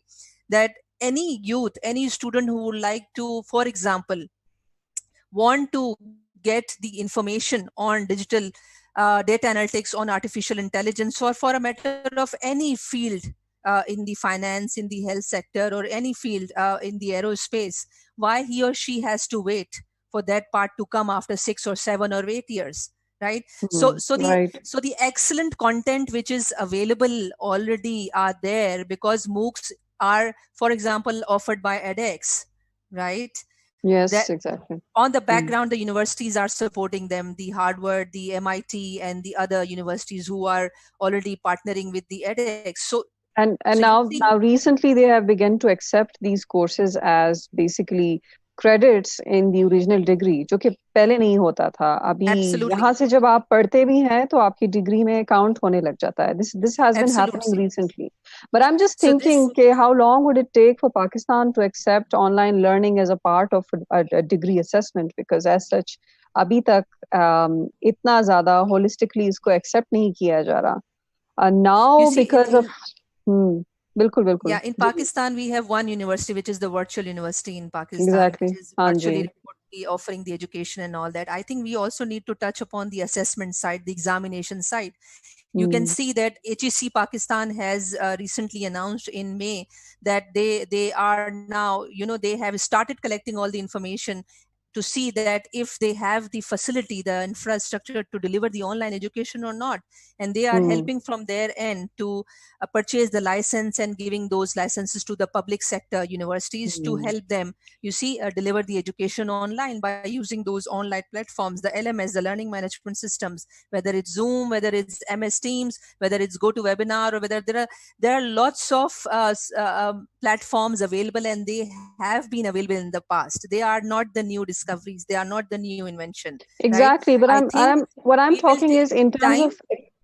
that any youth, any student who would like to, for example, want to get the information on digital data analytics, on artificial intelligence, or for a matter of any field in the finance, in the health sector, or any field in the aerospace, why he or she has to wait for that part to come after 6 or 7 or 8 years, right? So the excellent content which is available already are there, because MOOCs are, for example, offered by edX, right? Yes, exactly. On the background, the universities are supporting them, the Harvard, the MIT, and the other universities who are already partnering with the edX. So now recently they have begun to accept these courses as basically credits in the original degree, जो कि पहले नहीं होता था. अभी यहाँ से जब आप पढ़ते भी हैं तो आपकी डिग्री में काउंट होने लग जाता है. This has been happening recently. But I'm just thinking, how long would it take for Pakistan to accept online learning as a part of a degree assessment? Because as such, अभी तक इतना ज़्यादा holistically इसको accept नहीं किया जा रहा. Now because of बिल्कुल. Yeah, in Pakistan we have one university which is the virtual university in Pakistan, exactly, which is virtually offering the education and all that. I think we also need to touch upon the assessment side, the examination side. You can see that HEC Pakistan has recently announced in May that they are now, they have started collecting all the information to see that if they have the facility, the infrastructure to deliver the online education or not. And they are helping from their end to purchase the license and giving those licenses to the public sector universities to help them, deliver the education online by using those online platforms, the LMS, the learning management systems, whether it's Zoom, whether it's MS Teams, whether it's GoToWebinar, or whether there are lots of platforms available, and they have been available in the past. They are not the new discoveries. They are not the new invention. Exactly, right? but what I'm we will talking take is in terms time. of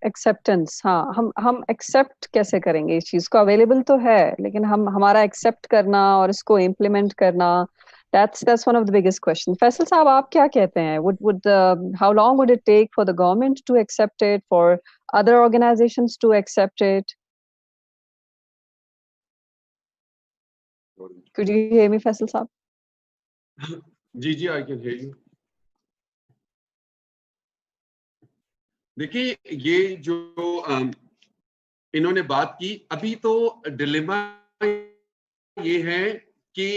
acceptance. हाँ, हम accept कैसे करेंगे इस चीज को? Available तो है, लेकिन हमारा accept करना और इसको implement करना, that's one of the biggest questions. Faisal साहब, आप क्या कहते हैं? How long would it take for the government to accept it, for other organizations to accept it? Could you hear me, Faisal साहब? जी, I can hear you. देखिए, ये जो इन्होंने बात की, अभी तो डिलेमा ये है कि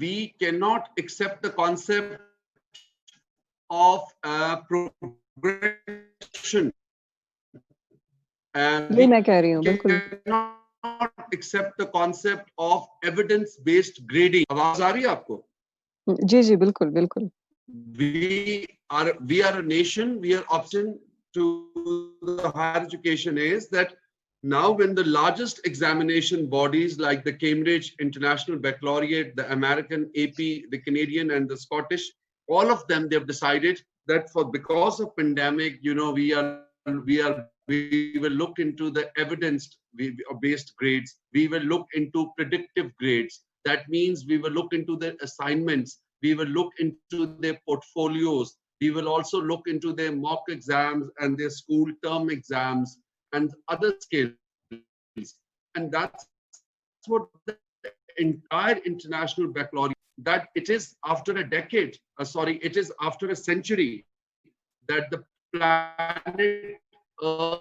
we cannot accept the concept of progression. यही मैं कह रही हूँ, बिल्कुल. Cannot accept the concept of evidence-based grading. आवाज आ रही है आपको? जी, बिल्कुल, बिल्कुल. We are a nation. Our option to the higher education is that now when the largest examination bodies like the Cambridge International Baccalaureate, the American AP, the Canadian and the Scottish, all of them, they've decided that because of pandemic, we will look into the evidence-based grades. We will look into predictive grades. That means we will look into their assignments. We will look into their portfolios. We will also look into their mock exams and their school term exams and other skills. And that's what the entire international baccalaureate, that it is after a decade, it is after a century that the planet Earth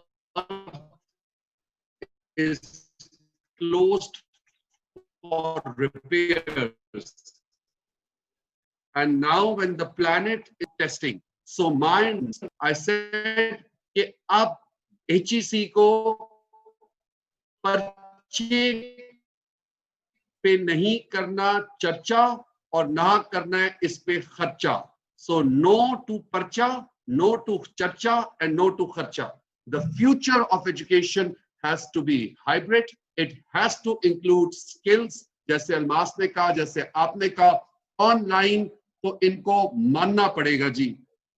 is closed for repairs. And now when the planet is testing, so I said कि अब HEC को पर्चे पे नहीं करना चर्चा और ना करना है इस पे खर्चा. So no to पर्चा, no to चर्चा, and no to खर्चा. The future of education has to be hybrid. It has to include skills. जैसे अलमास ने कहा, जैसे आपने कहा, ऑनलाइन तो इनको मानना पड़ेगा जी.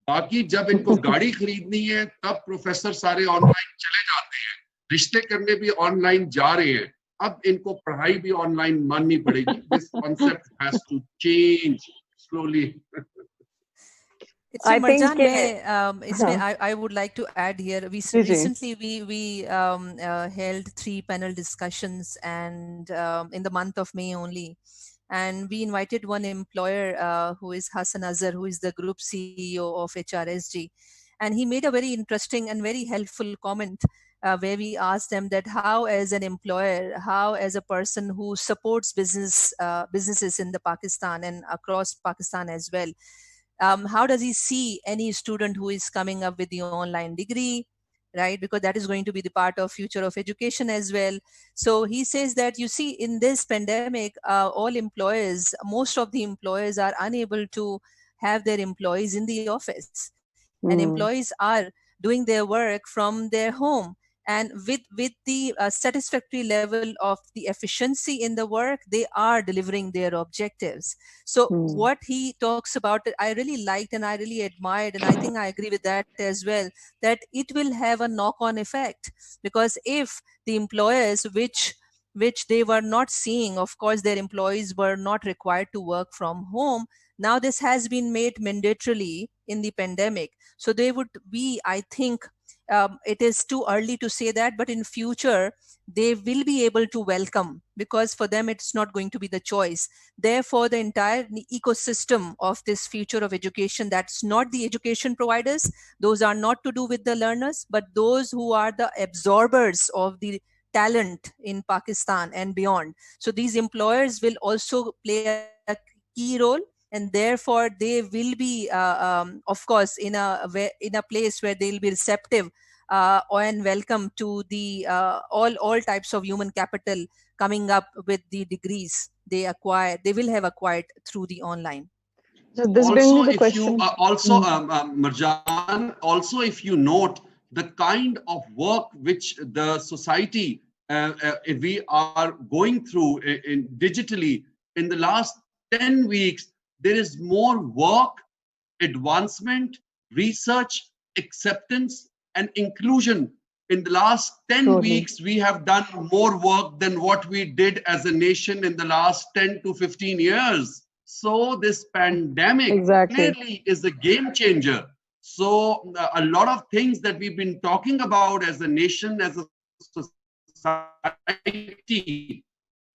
बाकी जब इनको गाड़ी खरीदनी है तब प्रोफेसर सारे ऑनलाइन चले जाते हैं, रिश्ते करने भी ऑनलाइन जा रहे हैं, अब इनको पढ़ाई भी ऑनलाइन माननी पड़ेगी. This concept has to change slowly. So Marjan, I would like to add here. Recently we held 3 panel discussions, and in the month of May only, and we invited one employer who is Hassan Azhar, who is the group CEO of HRSG, and he made a very interesting and very helpful comment where we asked them that how, as an employer, how as a person who supports businesses in the Pakistan and across Pakistan as well. How does he see any student who is coming up with the online degree, right? Because that is going to be the part of future of education as well. So he says that, you see, in this pandemic, most of the employers are unable to have their employees in the office. And employees are doing their work from their home. And with the satisfactory level of the efficiency in the work, they are delivering their objectives. So what he talks about, I really liked and I really admired, and I think I agree with that as well, that it will have a knock-on effect. Because if the employers which they were not seeing, of course, their employees were not required to work from home. Now this has been made mandatorily in the pandemic. So they would be, I think, it is too early to say that, but in future, they will be able to welcome, because for them, it's not going to be the choice. Therefore, the entire ecosystem of this future of education, that's not the education providers, those are not to do with the learners, but those who are the absorbers of the talent in Pakistan and beyond. So these employers will also play a key role. And therefore, they will be, of course, in a place where they'll be receptive and welcome to the all types of human capital coming up with the degrees they will have acquired through the online. So this brings me the question. Marjan, also if you note the kind of work which the society we are going through digitally in the last 10 weeks. there is more work, advancement, research, acceptance, and inclusion. In the last 10 weeks, we have done more work than what we did as a nation in the last 10 to 15 years. So this pandemic clearly is a game changer. So a lot of things that we've been talking about as a nation, as a society,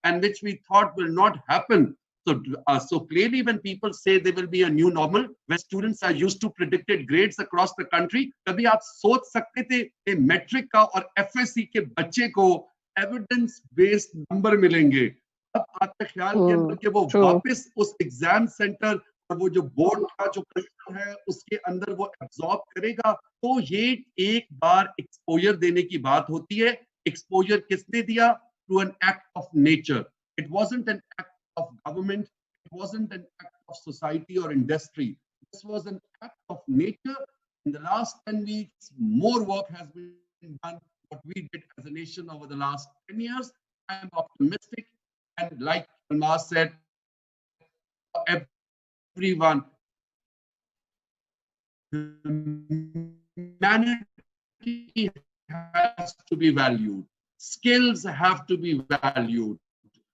and which we thought will not happen. So clearly, when people say there will be a new normal, when students are used to predicted grades across the country, कभी आप सोच सकते थे कि matric का और FSc के बच्चे को एविडेंस बेस्ड नंबर मिलेंगे? अब आपके ख्याल के अंदर कि वो वापस उस एग्जाम सेंटर और वो जो बोर्ड का जो क्वेश्चन है उसके अंदर वो एब्जॉर्ब करेगा, तो ये एक बार एक्सपोजर देने की बात होती है. एक्सपोजर किसने दिया? Through an act of nature. It wasn't an act of government. It wasn't an act of society or industry. This was an act of nature. In the last 10 weeks, more work has been done what we did as a nation over the last 10 years. I am optimistic. And like Almas said, everyone, humanity has to be valued. Skills have to be valued.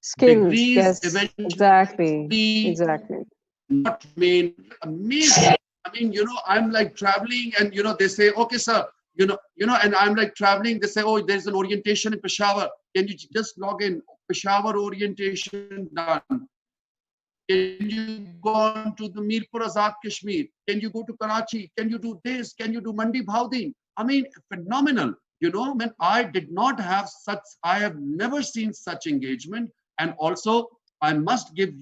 Skills, degrees yes, eventually exactly. Not mean amazing. I mean, I'm like traveling, and they say, okay, sir, and I'm like traveling. They say, oh, there's an orientation in Peshawar. Can you just log in? Peshawar orientation done. Can you go on to the Mirpur Azad Kashmir? Can you go to Karachi? Can you do this? Can you do Mandi Bhaudin? I mean, phenomenal. When I did not have such, I have never seen such engagement. And also, I must give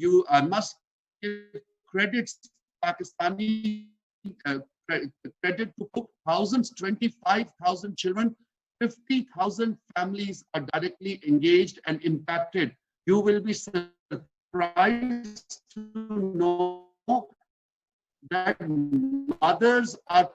credits, Pakistani credit to thousands, 25,000 children, 50,000 families are directly engaged and impacted. You will be surprised to know that mothers are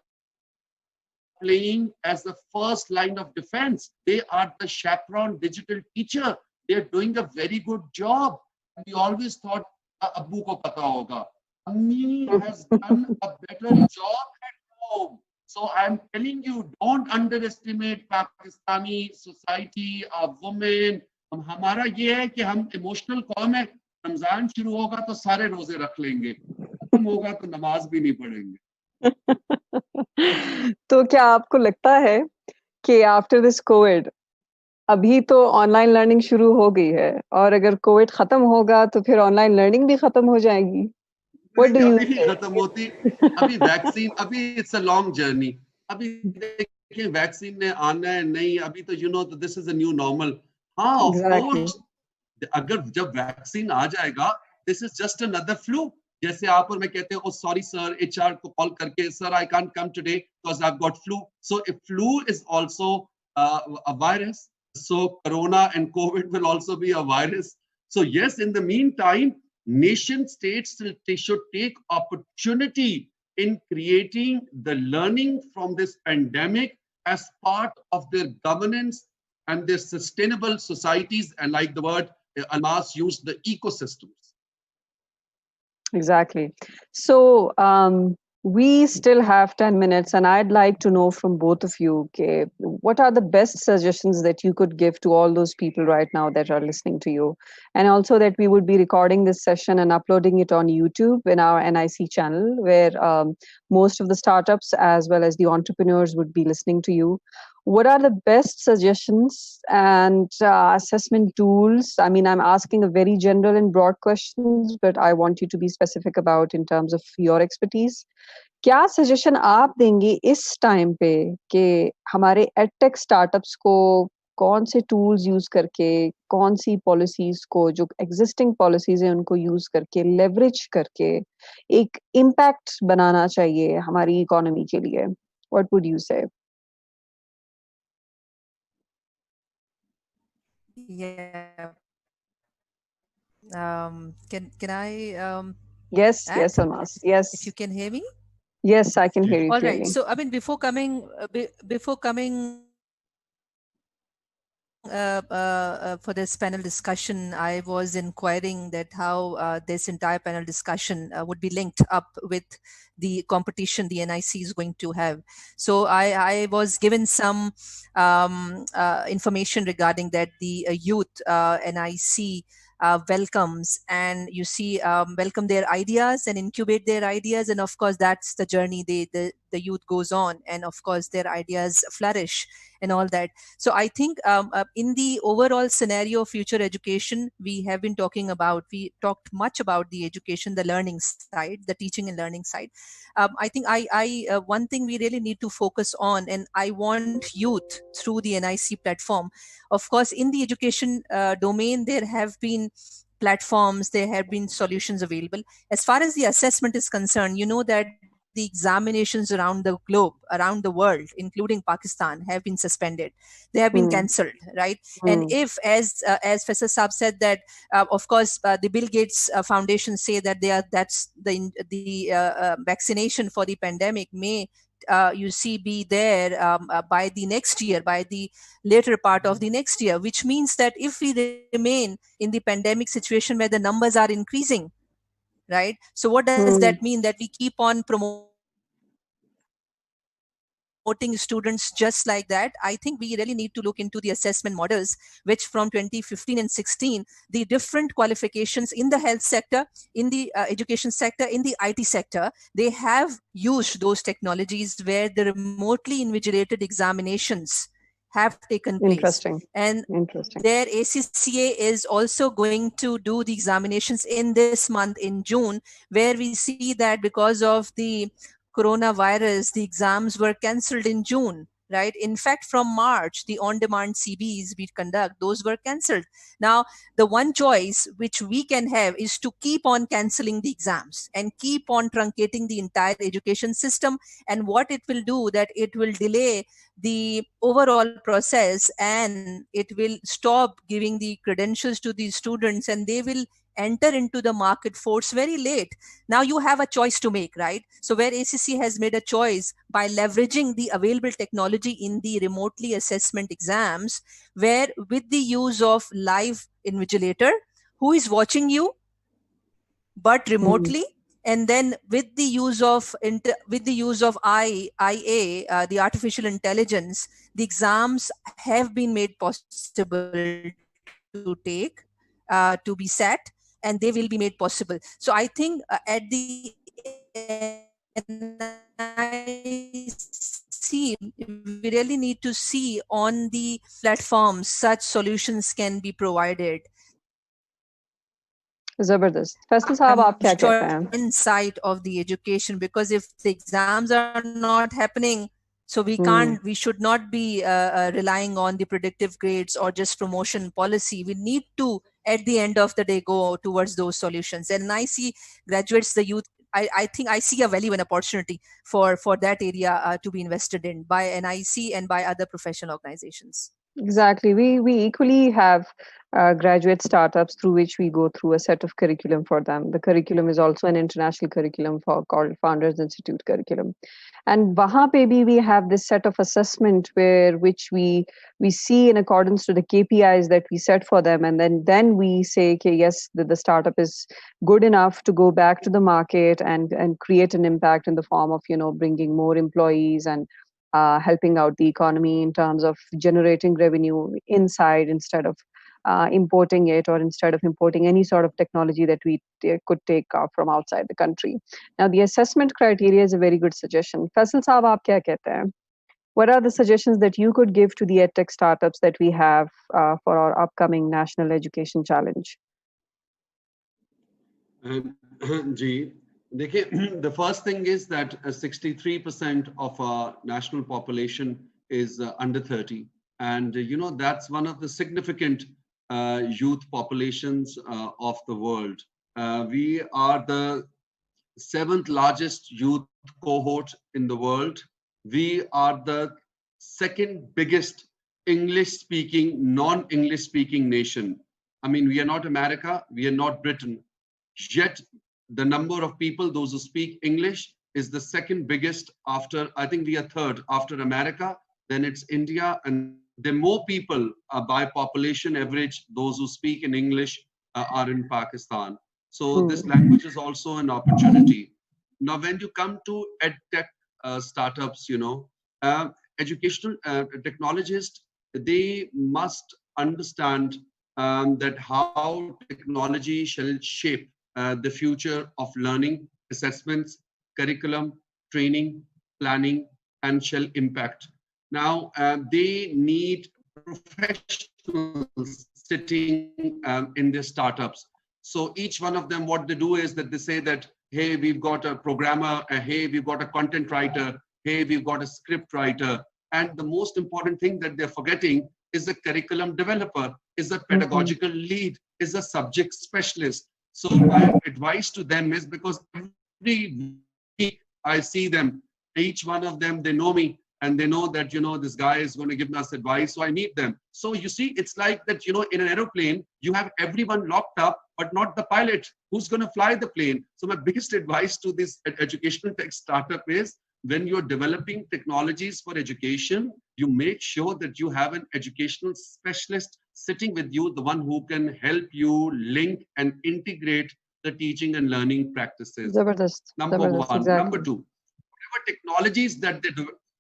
playing as the first line of defense. They are the chaperone digital teacher. They're doing a very good job. We always thought, Abbu ko pata hoga. Ammi has done a better job at home. So I'm telling you, don't underestimate Pakistani society, our women. हमारा ये है कि हम emotional कौम है. रमजान शुरू होगा तो सारे रोजे रख लेंगे, खत्म होगा तो नमाज भी नहीं पढ़ेंगे. तो क्या आपको लगता है कि आफ्टर दिस कोविड, अभी तो ऑनलाइन लर्निंग शुरू हो गई है, और अगर कोविड खत्म होगा तो फिर ऑनलाइन लर्निंग भी खत्म हो जाएगी? What do you think? खत्म होती अभी वैक्सीन, अभी इट्स अ लॉन्ग जर्नी. अभी देखिए वैक्सीन ने आना है नहीं, अभी तो this is a new normal. हाँ, ऑफ कोर्स, अगर जब वैक्सीन आ जाएगा, this is just another flu. जैसे आप और मैं कहते हैं, ओ सॉरी सर, एचआर को कॉल करके, sir I can't come today because I have got flu. So if flu is also a virus, so corona and covid will also be a virus. So yes, in the meantime, nation states should take opportunity in creating the learning from this pandemic as part of their governance and their sustainable societies, and like the word Almas used, the ecosystems. Exactly. So we still have 10 minutes, and I'd like to know from both of you, okay, what are the best suggestions that you could give to all those people right now that are listening to you? And also that we would be recording this session and uploading it on YouTube in our NIC channel, where most of the startups as well as the entrepreneurs would be listening to you. What are the best suggestions and assessment tools? I mean, I'm asking a very general and broad questions, but I want you to be specific about in terms of your expertise. क्या suggestion आप देंगे इस time पे कि हमारे edtech startups को कौन से टूल्स यूज करके, कौन सी पॉलिसीज को, जो एग्जिस्टिंग पॉलिसीज हैं उनको यूज करके, लेवरेज करके एक इम्पैक्ट बनाना चाहिए हमारी इकोनॉमी के लिए? व्हाट वुड यू से? Yeah. Can I? Yes, add? yes, Almas. Yes. If you can hear me. Yes, I can hear you All clearly. right. So I mean, before coming for this panel discussion, I was inquiring that how this entire panel discussion would be linked up with the competition the NIC is going to have. So I was given some information regarding that the youth NIC welcomes and welcome their ideas and incubate their ideas, and of course that's the journey the youth goes on, and of course their ideas flourish and all that. So I think in the overall scenario of future education, we talked much about the education, the learning side, the teaching and learning side. I think one thing we really need to focus on, and I want youth through the NIC platform. Of course, in the education domain, there have been platforms, there have been solutions available. As far as the assessment is concerned, you know that the examinations around the globe, around the world, including Pakistan, have been suspended. They have been cancelled, right? And if, as Faisal Saab said, that of course the Bill Gates Foundation say that that's the vaccination for the pandemic may be there by the next year, by the later part of the next year, which means that if we remain in the pandemic situation where the numbers are increasing, right? So what does that mean? That we keep on promoting students just like that? I think we really need to look into the assessment models, which from 2015 and 16, the different qualifications in the health sector, in the education sector, in the IT sector, they have used those technologies where the remotely invigilated examinations have taken place. Interesting. And Interesting. their ACCA is also going to do the examinations in this month, in June, where we see that because of the coronavirus, the exams were cancelled in June, right? In fact, from March, the on-demand CBs we conduct, those were cancelled. Now, the one choice which we can have is to keep on cancelling the exams and keep on truncating the entire education system. And what it will do, that it will delay the overall process, and it will stop giving the credentials to the students, and they will enter into the market force very late. Now you have a choice to make, right? So where ACC has made a choice by leveraging the available technology in the remotely assessment exams, where with the use of live invigilator who is watching you but remotely, and then with the use of IA, the artificial intelligence, the exams have been made possible to take, to be sat, and they will be made possible. So I think at the NIC, we really need to see on the platforms such solutions can be provided. जबरदस्त. फैसल साहब आप क्या कहते हैं? Insight of the education, because if the exams are not happening, so we should not be relying on the predictive grades or just promotion policy. We need to, at the end of the day, go towards those solutions. And I see graduates, the youth, I think I see a value and opportunity for that area to be invested in by NIC and by other professional organizations. Exactly. We equally have graduate startups through which we go through a set of curriculum for them. The curriculum is also an international curriculum called Founders Institute curriculum. And wahan pe bhi we have this set of assessment which we see in accordance to the KPIs that we set for them. And then we say, okay, yes, the startup is good enough to go back to the market and create an impact in the form of, bringing more employees and helping out the economy in terms of generating revenue inside instead of importing it, or instead of importing any sort of technology that we could take from outside the country. Now, the assessment criteria is a very good suggestion. Faisal Saab, aap kya kehte hain? What are the suggestions that you could give to the edtech startups that we have for our upcoming National Education Challenge? The first thing is that 63% of our national population is under 30. And, that's one of the significant youth populations of the world. We are the 7th largest youth cohort in the world. We are the 2nd biggest English-speaking, non-English speaking nation. I mean, we are not America, we are not Britain. Yet, the number of people, those who speak English, is the 2nd biggest after, I think we are 3rd after America, then it's India, and The more people by population average, those who speak in English are in Pakistan. So this language is also an opportunity. Now, when you come to edtech startups, educational technologists, they must understand that how technology shall shape the future of learning, assessments, curriculum, training, planning, and shall impact. Now, they need professionals sitting in their startups. So each one of them, what they do is that they say that, hey, we've got a programmer, hey, we've got a content writer, hey, we've got a script writer. And the most important thing that they're forgetting is a curriculum developer, is a pedagogical lead, is a subject specialist. So my advice to them is, because every week I see them, each one of them, they know me, and they know that, this guy is going to give us advice. So I meet them. So you see, it's like that, in an aeroplane, you have everyone locked up, but not the pilot who's going to fly the plane. So my biggest advice to this educational tech startup is, when you're developing technologies for education, you make sure that you have an educational specialist sitting with you, the one who can help you link and integrate the teaching and learning practices. Number one. Exactly. Number two,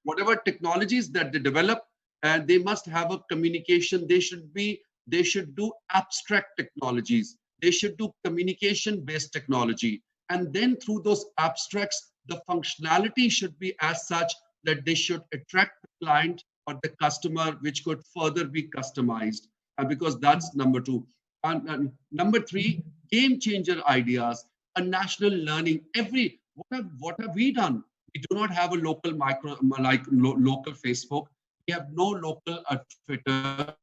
whatever technologies that they develop, and they must have a communication. They should do abstract technologies. They should do communication-based technology. And then through those abstracts, the functionality should be as such that they should attract the client or the customer, which could further be customized. Because that's number two. And number three, game changer ideas, a national learning. What have we done? We do not have a local local Facebook. We have no local Twitter.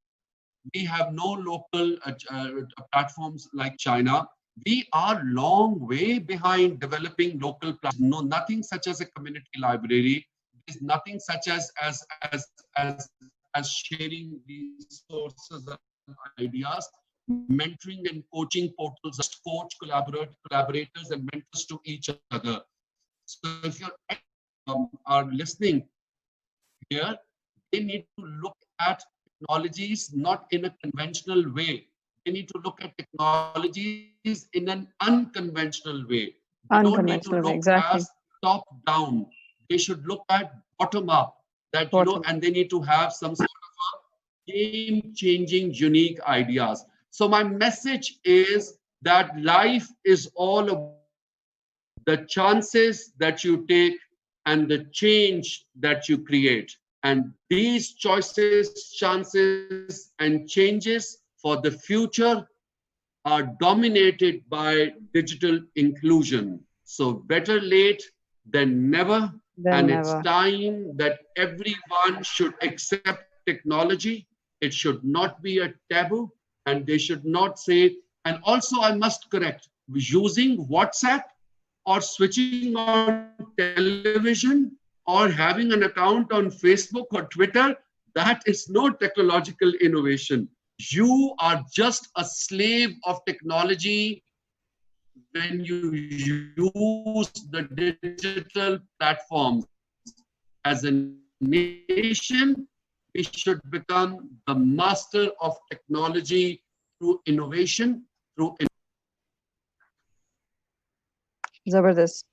We have no local platforms like China. We are long way behind developing local platforms. No, nothing such as a community library. There's nothing such as sharing resources and ideas, mentoring and coaching portals, just coach collaborators and mentors to each other. So if you are listening here, they need to look at technologies not in a conventional way. They need to look at technologies in an unconventional way. They don't need to look as top down. They should look at bottom up. And they need to have some sort of a game-changing, unique ideas. So my message is that life is all about the chances that you take and the change that you create. And these choices, chances, and changes for the future are dominated by digital inclusion. So better late than never. It's time that everyone should accept technology. It should not be a taboo, and they should not say, and also I must correct, using WhatsApp or switching on television or having an account on Facebook or Twitter, that is no technological innovation. You are just a slave of technology when you use the digital platforms. As a nation, we should become the master of technology through innovation, Zabardast.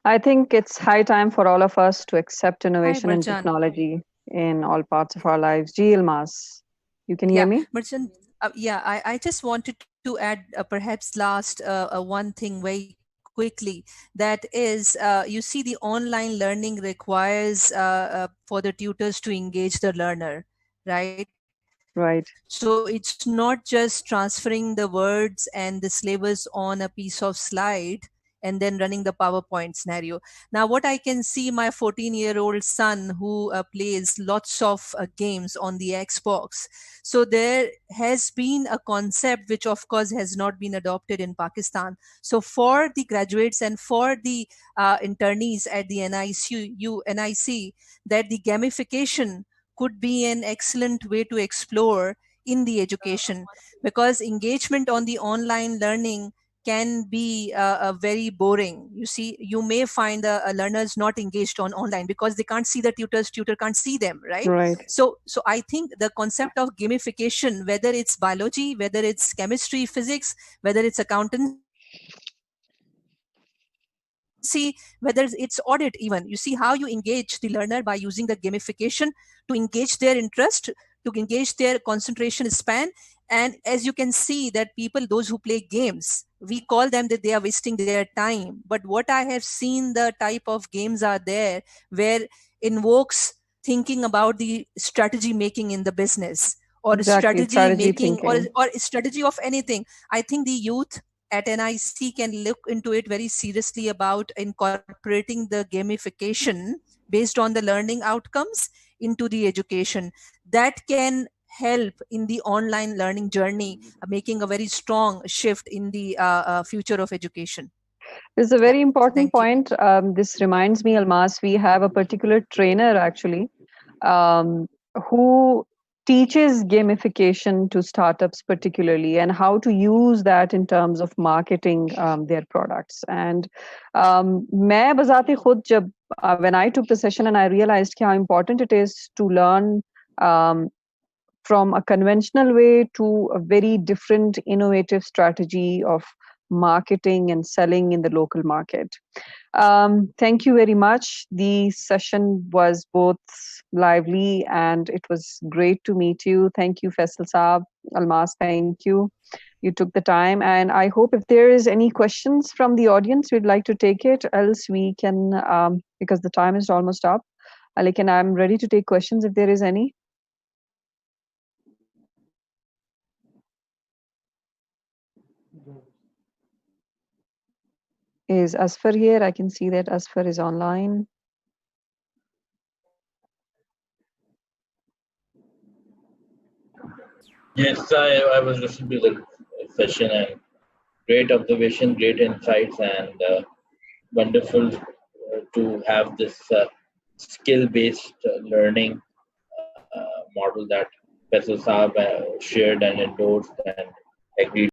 I think it's high time for all of us to accept innovation and technology in all parts of our lives. Ji Almas, you can hear me? Marjan, I just wanted to add perhaps last one thing very quickly. That is, you see, the online learning requires for the tutors to engage the learner, right? Right. So it's not just transferring the words and the syllabus on a piece of slide and then running the PowerPoint scenario. Now, what I can see, my 14-year-old son who plays lots of games on the Xbox. So there has been a concept which, of course, has not been adopted in Pakistan. So for the graduates and for the internees at the NIC, that the gamification could be an excellent way to explore in the education, because engagement on the online learning can be very boring. You see, you may find the learners not engaged on online because they can't see the tutor can't see them, right? Right. So I think the concept of gamification, whether it's biology, whether it's chemistry, physics, whether it's accountancy, whether it's audit even, you see how you engage the learner by using the gamification to engage their interest, to engage their concentration span. And as you can see that people, those who play games, we call them that they are wasting their time. But what I have seen, the type of games are there where invokes thinking about the strategy making in the business, or Exactly. strategy Strategy making, thinking. or strategy of anything. I think the youth at NIC can look into it very seriously about incorporating the gamification based on the learning outcomes into the education. That can help in the online learning journey, making a very strong shift in the future of education. This is a very important Thank you. point. This reminds me, Almas, we have a particular trainer actually who teaches gamification to startups particularly, and how to use that in terms of marketing their products. And मैं बजाते खुद जब when I took the session and I realized how important it is to learn from a conventional way to a very different innovative strategy of marketing and selling in the local market. Thank you very much. The session was both lively and it was great to meet you. Thank you, Faisal Saab. Almas, thank you. You took the time, and I hope if there is any questions from the audience, we'd like to take it. Else we can, because the time is almost up. Lekin I'm ready to take questions if there is any. Is Asfar here? I can see that Asfar is online. Yes, I was listening to the session, and great observation, great insights, and wonderful to have this skill-based learning model that Faisal Saab shared and endorsed and agreed